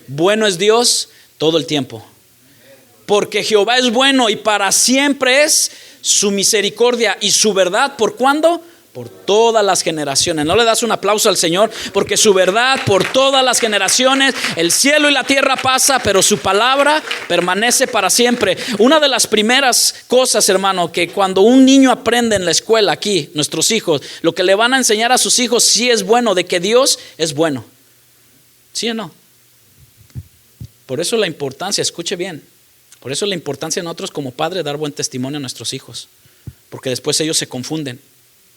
Bueno es Dios todo el tiempo. Porque Jehová es bueno y para siempre es su misericordia y su verdad. ¿Por cuándo? Por todas las generaciones. ¿No le das un aplauso al Señor? Porque su verdad por todas las generaciones. El cielo y la tierra pasa, pero su palabra permanece para siempre. Una de las primeras cosas, hermano, que cuando un niño aprende en la escuela aquí, nuestros hijos, lo que le van a enseñar a sus hijos sí es bueno, de que Dios es bueno. ¿Sí o no? Por eso la importancia, escuche bien, por eso la importancia de nosotros como padres dar buen testimonio a nuestros hijos, porque después ellos se confunden.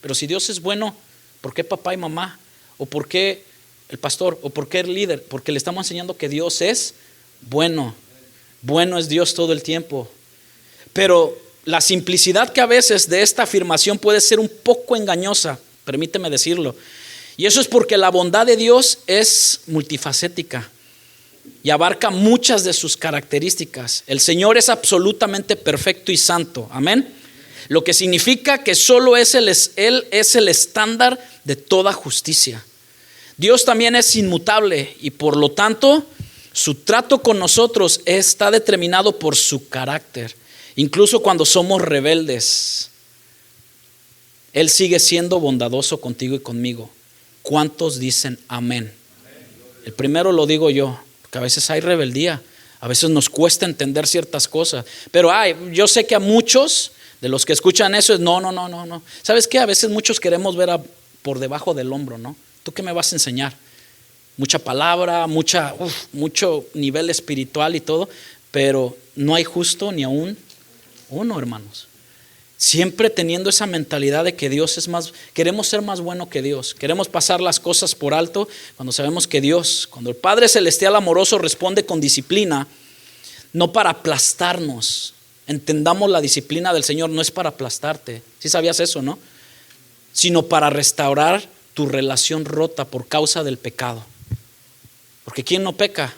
Pero si Dios es bueno, ¿por qué papá y mamá? ¿O por qué el pastor? ¿O por qué el líder? Porque le estamos enseñando que Dios es bueno. Bueno es Dios todo el tiempo. Pero la simplicidad que a veces de esta afirmación puede ser un poco engañosa, permíteme decirlo. Y eso es porque la bondad de Dios es multifacética y abarca muchas de sus características. El Señor es absolutamente perfecto y santo. Amén. Lo que significa que solo Él es el estándar de toda justicia. Dios también es inmutable y por lo tanto su trato con nosotros está determinado por su carácter. Incluso cuando somos rebeldes, Él sigue siendo bondadoso contigo y conmigo. ¿Cuántos dicen amén? El primero lo digo yo, porque a veces hay rebeldía, a veces nos cuesta entender ciertas cosas. Pero yo sé que a muchos de los que escuchan eso es no. ¿Sabes qué? A veces muchos queremos ver por debajo del hombro, ¿no? ¿Tú qué me vas a enseñar? Mucha palabra, mucho nivel espiritual y todo, pero no hay justo ni aún uno, hermanos. Siempre teniendo esa mentalidad de que Dios es más, queremos ser más bueno que Dios, queremos pasar las cosas por alto cuando sabemos que Dios, cuando el Padre Celestial amoroso responde con disciplina, no para aplastarnos. Entendamos la disciplina del Señor, no es para aplastarte. ¿Sí sabías eso, no? Sino para restaurar tu relación rota por causa del pecado. Porque ¿quién no peca?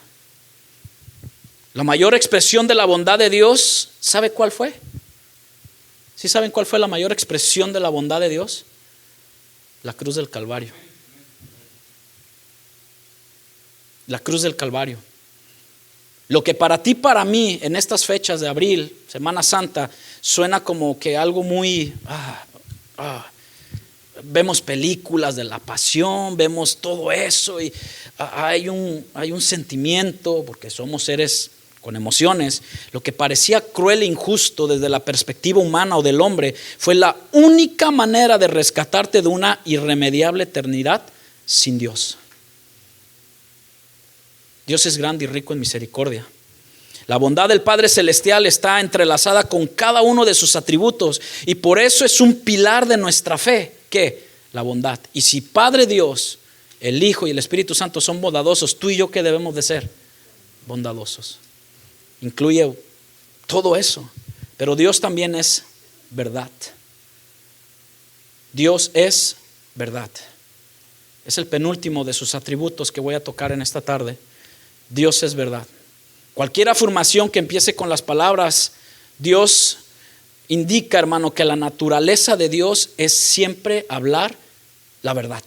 La mayor expresión de la bondad de Dios, ¿sabe cuál fue? ¿Sí saben cuál fue la mayor expresión de la bondad de Dios? La cruz del Calvario. La cruz del Calvario. Lo que para ti, para mí, en estas fechas de abril, Semana Santa, suena como que algo muy... vemos películas de la pasión, vemos todo eso y hay un sentimiento, porque somos seres con emociones. Lo que parecía cruel e injusto desde la perspectiva humana o del hombre fue la única manera de rescatarte de una irremediable eternidad sin Dios. Dios es grande y rico en misericordia. La bondad del Padre Celestial está entrelazada con cada uno de sus atributos y por eso es un pilar de nuestra fe. ¿Qué? La bondad. Y si Padre Dios, el Hijo y el Espíritu Santo son bondadosos, tú y yo, ¿qué debemos de ser? Bondadosos. Incluye todo eso. Pero Dios también es verdad. Dios es verdad. Es el penúltimo de sus atributos que voy a tocar en esta tarde. Dios es verdad. Cualquier afirmación que empiece con las palabras Dios indica, hermano, que la naturaleza de Dios es siempre hablar la verdad.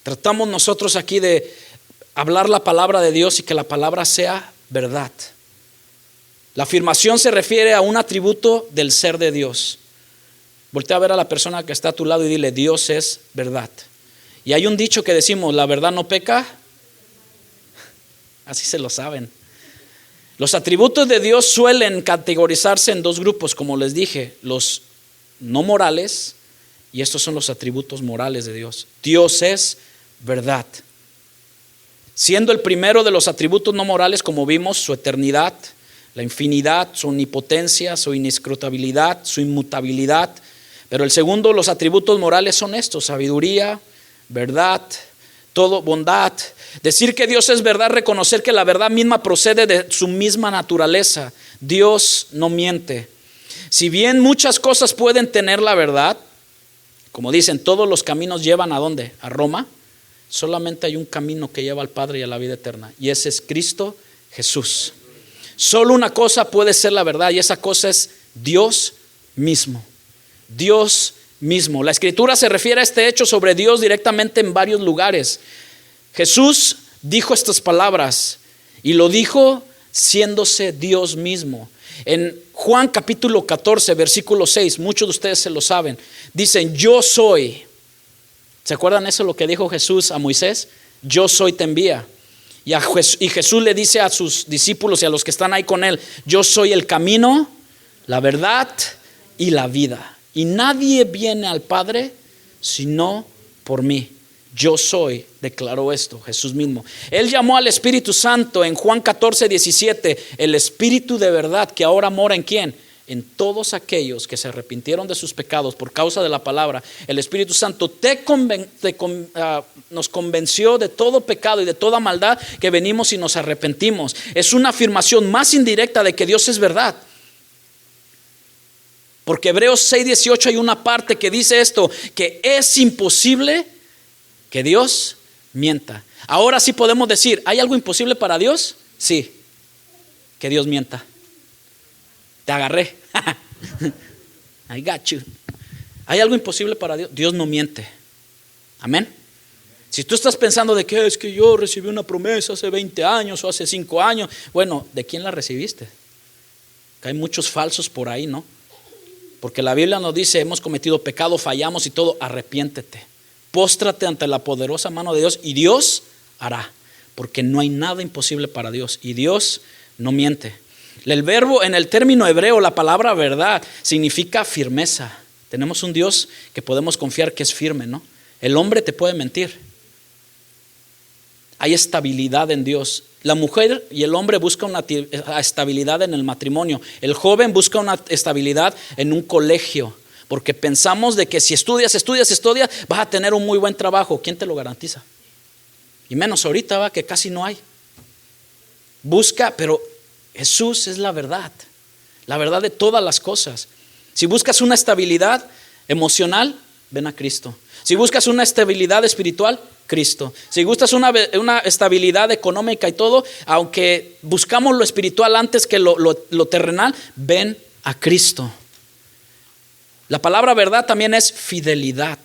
Tratamos nosotros aquí de hablar la palabra de Dios y que la palabra sea verdad. La afirmación se refiere a un atributo del ser de Dios. Voltea a ver a la persona que está a tu lado y dile: Dios es verdad. Y hay un dicho que decimos: la verdad no peca. Así se lo saben. Los atributos de Dios suelen categorizarse en dos grupos, como les dije: los no morales, y estos son los atributos morales de Dios. Dios es verdad. Siendo el primero de los atributos no morales, como vimos, su eternidad, la infinidad, su omnipotencia, su inescrutabilidad, su inmutabilidad. Pero el segundo, los atributos morales son estos: sabiduría, verdad, todo, bondad. Decir que Dios es verdad, reconocer que la verdad misma procede de su misma naturaleza. Dios no miente. Si bien muchas cosas pueden tener la verdad, como dicen, todos los caminos llevan ¿a dónde? A Roma. Solamente hay un camino que lleva al Padre y a la vida eterna, y ese es Cristo Jesús. Solo una cosa puede ser la verdad, y esa cosa es Dios mismo. Dios mismo. La Escritura se refiere a este hecho sobre Dios directamente en varios lugares. Jesús dijo estas palabras y lo dijo siéndose Dios mismo. En Juan capítulo 14, versículo 6, muchos de ustedes se lo saben, dicen: yo soy. ¿Se acuerdan eso lo que dijo Jesús a Moisés? Yo soy te envía. Y Jesús le dice a sus discípulos y a los que están ahí con él: yo soy el camino, la verdad y la vida. Y nadie viene al Padre sino por mí. Yo soy, declaró esto Jesús mismo. Él llamó al Espíritu Santo en Juan 14, 17, el Espíritu de verdad, que ahora mora en ¿quién? En todos aquellos que se arrepintieron de sus pecados por causa de la palabra. El Espíritu Santo nos convenció de todo pecado y de toda maldad, que venimos y nos arrepentimos. Es una afirmación más indirecta de que Dios es verdad. Porque Hebreos 6, 18 hay una parte que dice esto: que es imposible que Dios mienta. Ahora sí podemos decir: ¿hay algo imposible para Dios? Sí, que Dios mienta. Te agarré. I got you. ¿Hay algo imposible para Dios? Dios no miente. Amén. Si tú estás pensando de que es que yo recibí una promesa hace 20 años o hace 5 años, bueno, ¿de quién la recibiste? Que hay muchos falsos por ahí, ¿no? Porque la Biblia nos dice: hemos cometido pecado, fallamos y todo, arrepiéntete. Póstrate ante la poderosa mano de Dios y Dios hará, porque no hay nada imposible para Dios y Dios no miente. El verbo en el término hebreo, la palabra verdad, significa firmeza. Tenemos un Dios que podemos confiar que es firme, ¿no? El hombre te puede mentir. Hay estabilidad en Dios. La mujer y el hombre buscan una estabilidad en el matrimonio. El joven busca una estabilidad en un colegio. Porque pensamos de que si estudias, vas a tener un muy buen trabajo. ¿Quién te lo garantiza? Y menos ahorita, que casi no hay. Busca, pero Jesús es la verdad de todas las cosas. Si buscas una estabilidad emocional, ven a Cristo. Si buscas una estabilidad espiritual, Cristo. Si buscas una estabilidad económica y todo, aunque buscamos lo espiritual antes que lo terrenal, ven a Cristo. La palabra verdad también es fidelidad.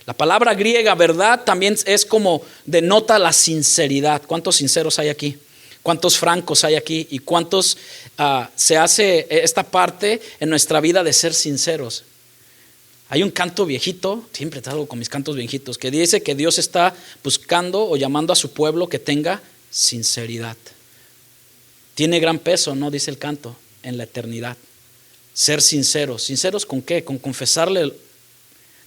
La palabra griega verdad también es como denota la sinceridad. ¿Cuántos sinceros hay aquí? ¿Cuántos francos hay aquí? ¿Y cuántos se hace esta parte en nuestra vida de ser sinceros? Hay un canto viejito, siempre traigo con mis cantos viejitos, que dice que Dios está buscando o llamando a su pueblo que tenga sinceridad. Tiene gran peso, ¿no? Dice el canto, en la eternidad. Ser sinceros. ¿Sinceros con qué? Con confesarle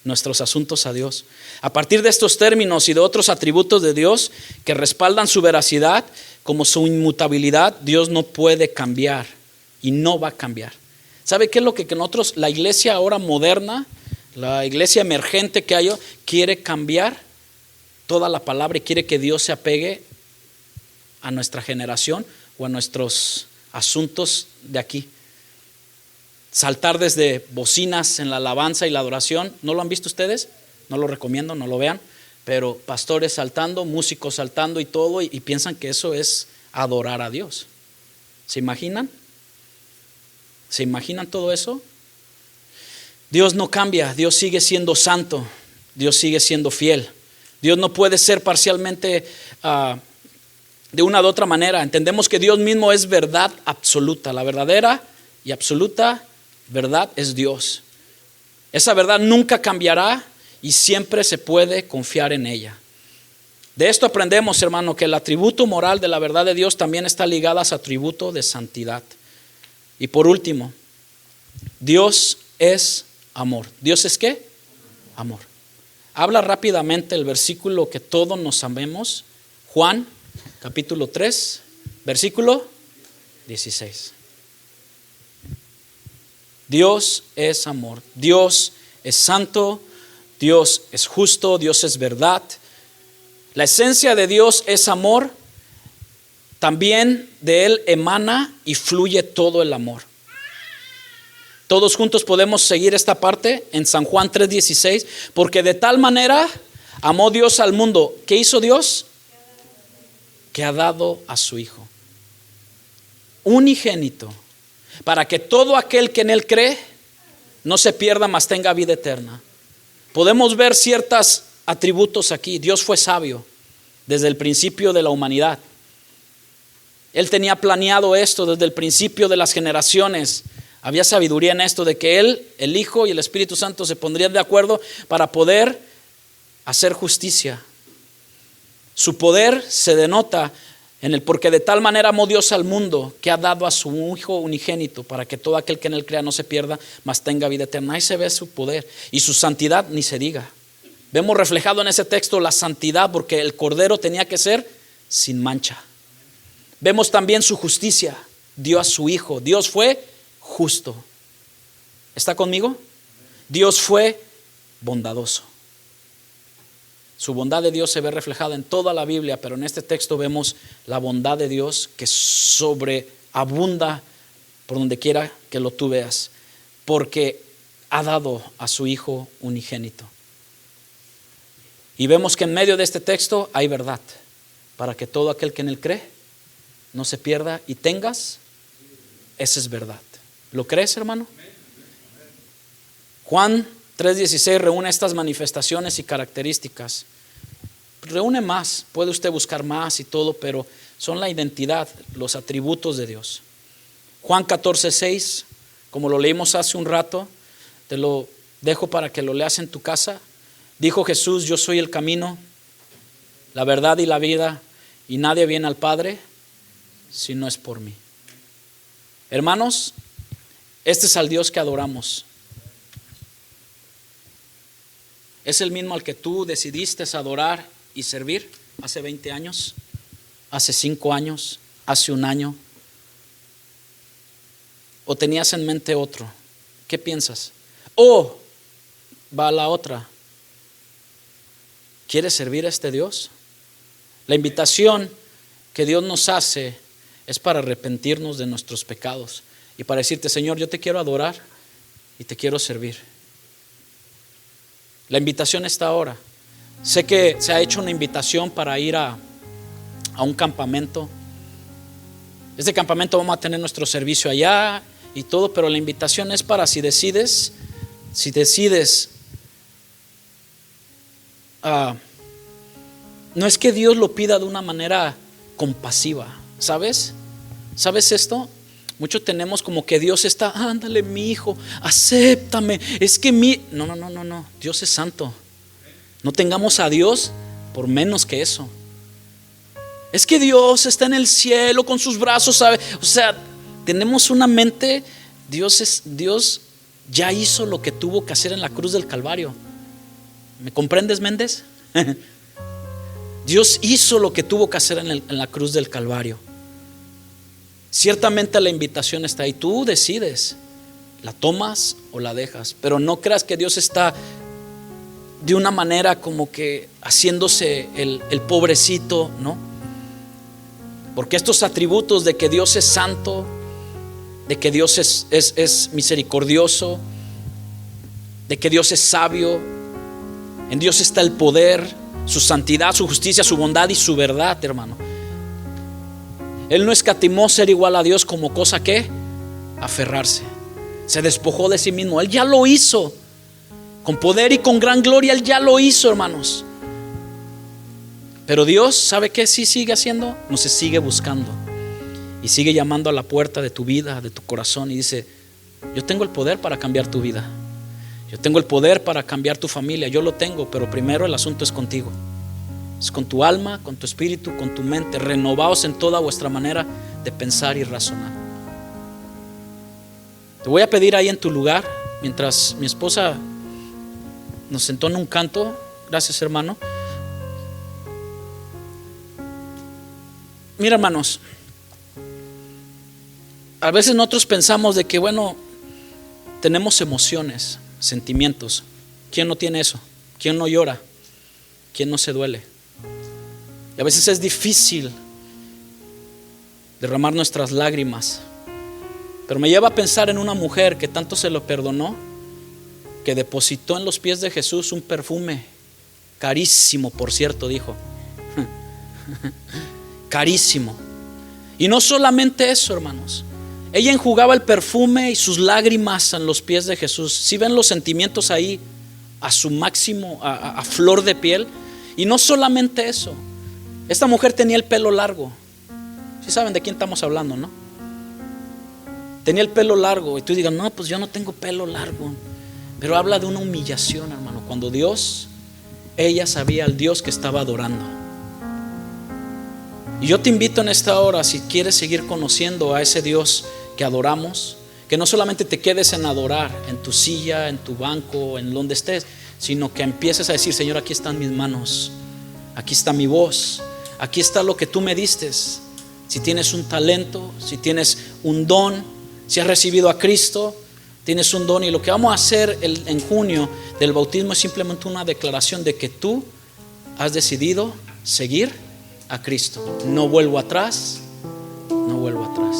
nuestros asuntos a Dios. A partir de estos términos y de otros atributos de Dios que respaldan su veracidad, como su inmutabilidad, Dios no puede cambiar y no va a cambiar. ¿Sabe qué es lo que nosotros, la iglesia ahora moderna, la iglesia emergente que hay, quiere cambiar toda la palabra y quiere que Dios se apegue a nuestra generación o a nuestros asuntos de aquí? Saltar desde bocinas en la alabanza y la adoración, ¿no lo han visto ustedes? No lo recomiendo, no lo vean, pero pastores saltando, músicos saltando y todo, y piensan que eso es adorar a Dios. ¿Se imaginan? ¿Se imaginan todo eso? Dios no cambia, Dios sigue siendo santo, Dios sigue siendo fiel. Dios no puede ser parcialmente de una u otra manera. Entendemos que Dios mismo es verdad absoluta, la verdadera y absoluta verdad es Dios. Esa verdad nunca cambiará y siempre se puede confiar en ella. De esto aprendemos, hermano, que el atributo moral de la verdad de Dios también está ligado a su atributo de santidad. Y por último, Dios es amor. ¿Dios es qué? Amor. Habla rápidamente el versículo que todos nos sabemos, Juan capítulo 3, versículo 16. Dios es amor, Dios es santo, Dios es justo, Dios es verdad. La esencia de Dios es amor, también de Él emana y fluye todo el amor. Todos juntos podemos seguir esta parte en San Juan 3:16, porque de tal manera amó Dios al mundo. ¿Qué hizo Dios? Que ha dado a su Hijo unigénito, para que todo aquel que en Él cree no se pierda, mas tenga vida eterna. Podemos ver ciertos atributos aquí. Dios fue sabio desde el principio de la humanidad. Él tenía planeado esto desde el principio de las generaciones. Había sabiduría en esto de que Él, el Hijo y el Espíritu Santo se pondrían de acuerdo para poder hacer justicia. Su poder se denota en el porque de tal manera amó Dios al mundo que ha dado a su Hijo unigénito para que todo aquel que en Él crea no se pierda, mas tenga vida eterna. Ahí se ve su poder y su santidad, ni se diga. Vemos reflejado en ese texto la santidad, porque el Cordero tenía que ser sin mancha. Vemos también su justicia, dio a su Hijo. Dios fue justo. ¿Está conmigo? Dios fue bondadoso. Su bondad de Dios se ve reflejada en toda la Biblia, pero en este texto vemos la bondad de Dios que sobreabunda por donde quiera que lo tú veas, porque ha dado a su Hijo unigénito. Y vemos que en medio de este texto hay verdad, para que todo aquel que en Él cree no se pierda y tengas, esa es verdad. ¿Lo crees, hermano? Juan 3:16 reúne estas manifestaciones y características. Reúne más, puede usted buscar más y todo, pero son la identidad, los atributos de Dios. Juan 14:6, como lo leímos hace un rato, te lo dejo para que lo leas en tu casa. Dijo Jesús: yo soy el camino, la verdad y la vida, y nadie viene al Padre si no es por mí. Hermanos, este es al Dios que adoramos. ¿Es el mismo al que tú decidiste adorar y servir hace 20 años, hace 5 años, hace un año? ¿O tenías en mente otro? ¿Qué piensas? O va a la otra. ¿Quieres servir a este Dios? La invitación que Dios nos hace es para arrepentirnos de nuestros pecados y para decirte: Señor, yo te quiero adorar y te quiero servir. La invitación está ahora. Sé que se ha hecho una invitación para ir a un campamento. Este campamento vamos a tener nuestro servicio allá y todo, pero la invitación es para si decides no es que Dios lo pida de una manera compasiva, ¿sabes? ¿Sabes esto? Muchos tenemos como que Dios está: ándale, mi hijo, acéptame. Es que no, Dios es santo. No tengamos a Dios por menos que eso. Es que Dios está en el cielo con sus brazos, ¿sabe? O sea, tenemos una mente. Dios ya hizo lo que tuvo que hacer en la cruz del Calvario. ¿Me comprendes, Méndez? Dios hizo lo que tuvo que hacer en la cruz del Calvario. Ciertamente la invitación está ahí. Tú decides, la tomas o la dejas. Pero no creas que Dios está de una manera como que haciéndose el pobrecito, ¿no? Porque estos atributos de que Dios es santo, de que Dios es misericordioso, de que Dios es sabio, en Dios está el poder, su santidad, su justicia, su bondad y su verdad, hermano. Él no escatimó ser igual a Dios como cosa que aferrarse. Se despojó de sí mismo. Él ya lo hizo. Con poder y con gran gloria Él ya lo hizo, hermanos. Pero Dios, ¿sabe qué sí sigue haciendo? Nos sigue buscando y sigue llamando a la puerta de tu vida, de tu corazón, y dice: yo tengo el poder para cambiar tu vida. Yo tengo el poder para cambiar tu familia. Yo lo tengo, pero primero el asunto es contigo. Es con tu alma, con tu espíritu, con tu mente. Renovaos en toda vuestra manera de pensar y razonar. Te voy a pedir ahí en tu lugar, mientras mi esposa nos entona un canto. Gracias, hermano. Mira, hermanos, a veces nosotros pensamos de que, bueno, tenemos emociones, sentimientos. ¿Quién no tiene eso? ¿Quién no llora? ¿Quién no se duele? Y a veces es difícil derramar nuestras lágrimas. Pero me lleva a pensar en una mujer que tanto se lo perdonó, que depositó en los pies de Jesús un perfume carísimo, por cierto, dijo. Carísimo. Y no solamente eso, hermanos. Ella enjugaba el perfume y sus lágrimas en los pies de Jesús. Si ven los sentimientos ahí a su máximo, a flor de piel. Y no solamente eso. Esta mujer tenía el pelo largo. ¿Sí saben de quién estamos hablando, no? Tenía el pelo largo. Y tú digas: no, pues yo no tengo pelo largo. Pero habla de una humillación, hermano. Cuando ella sabía al Dios que estaba adorando. Y yo te invito en esta hora, si quieres seguir conociendo a ese Dios que adoramos, que no solamente te quedes en adorar en tu silla, en tu banco, en donde estés, sino que empieces a decir: Señor, aquí están mis manos, aquí está mi voz, aquí está lo que tú me diste. Si tienes un talento, si tienes un don, si has recibido a Cristo, tienes un don. Y lo que vamos a hacer en junio del bautismo es simplemente una declaración de que tú has decidido seguir a Cristo. No vuelvo atrás, no vuelvo atrás.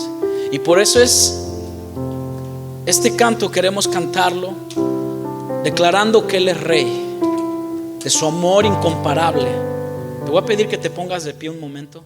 Y por eso este canto queremos cantarlo declarando que Él es Rey, de su amor incomparable. Te voy a pedir que te pongas de pie un momento.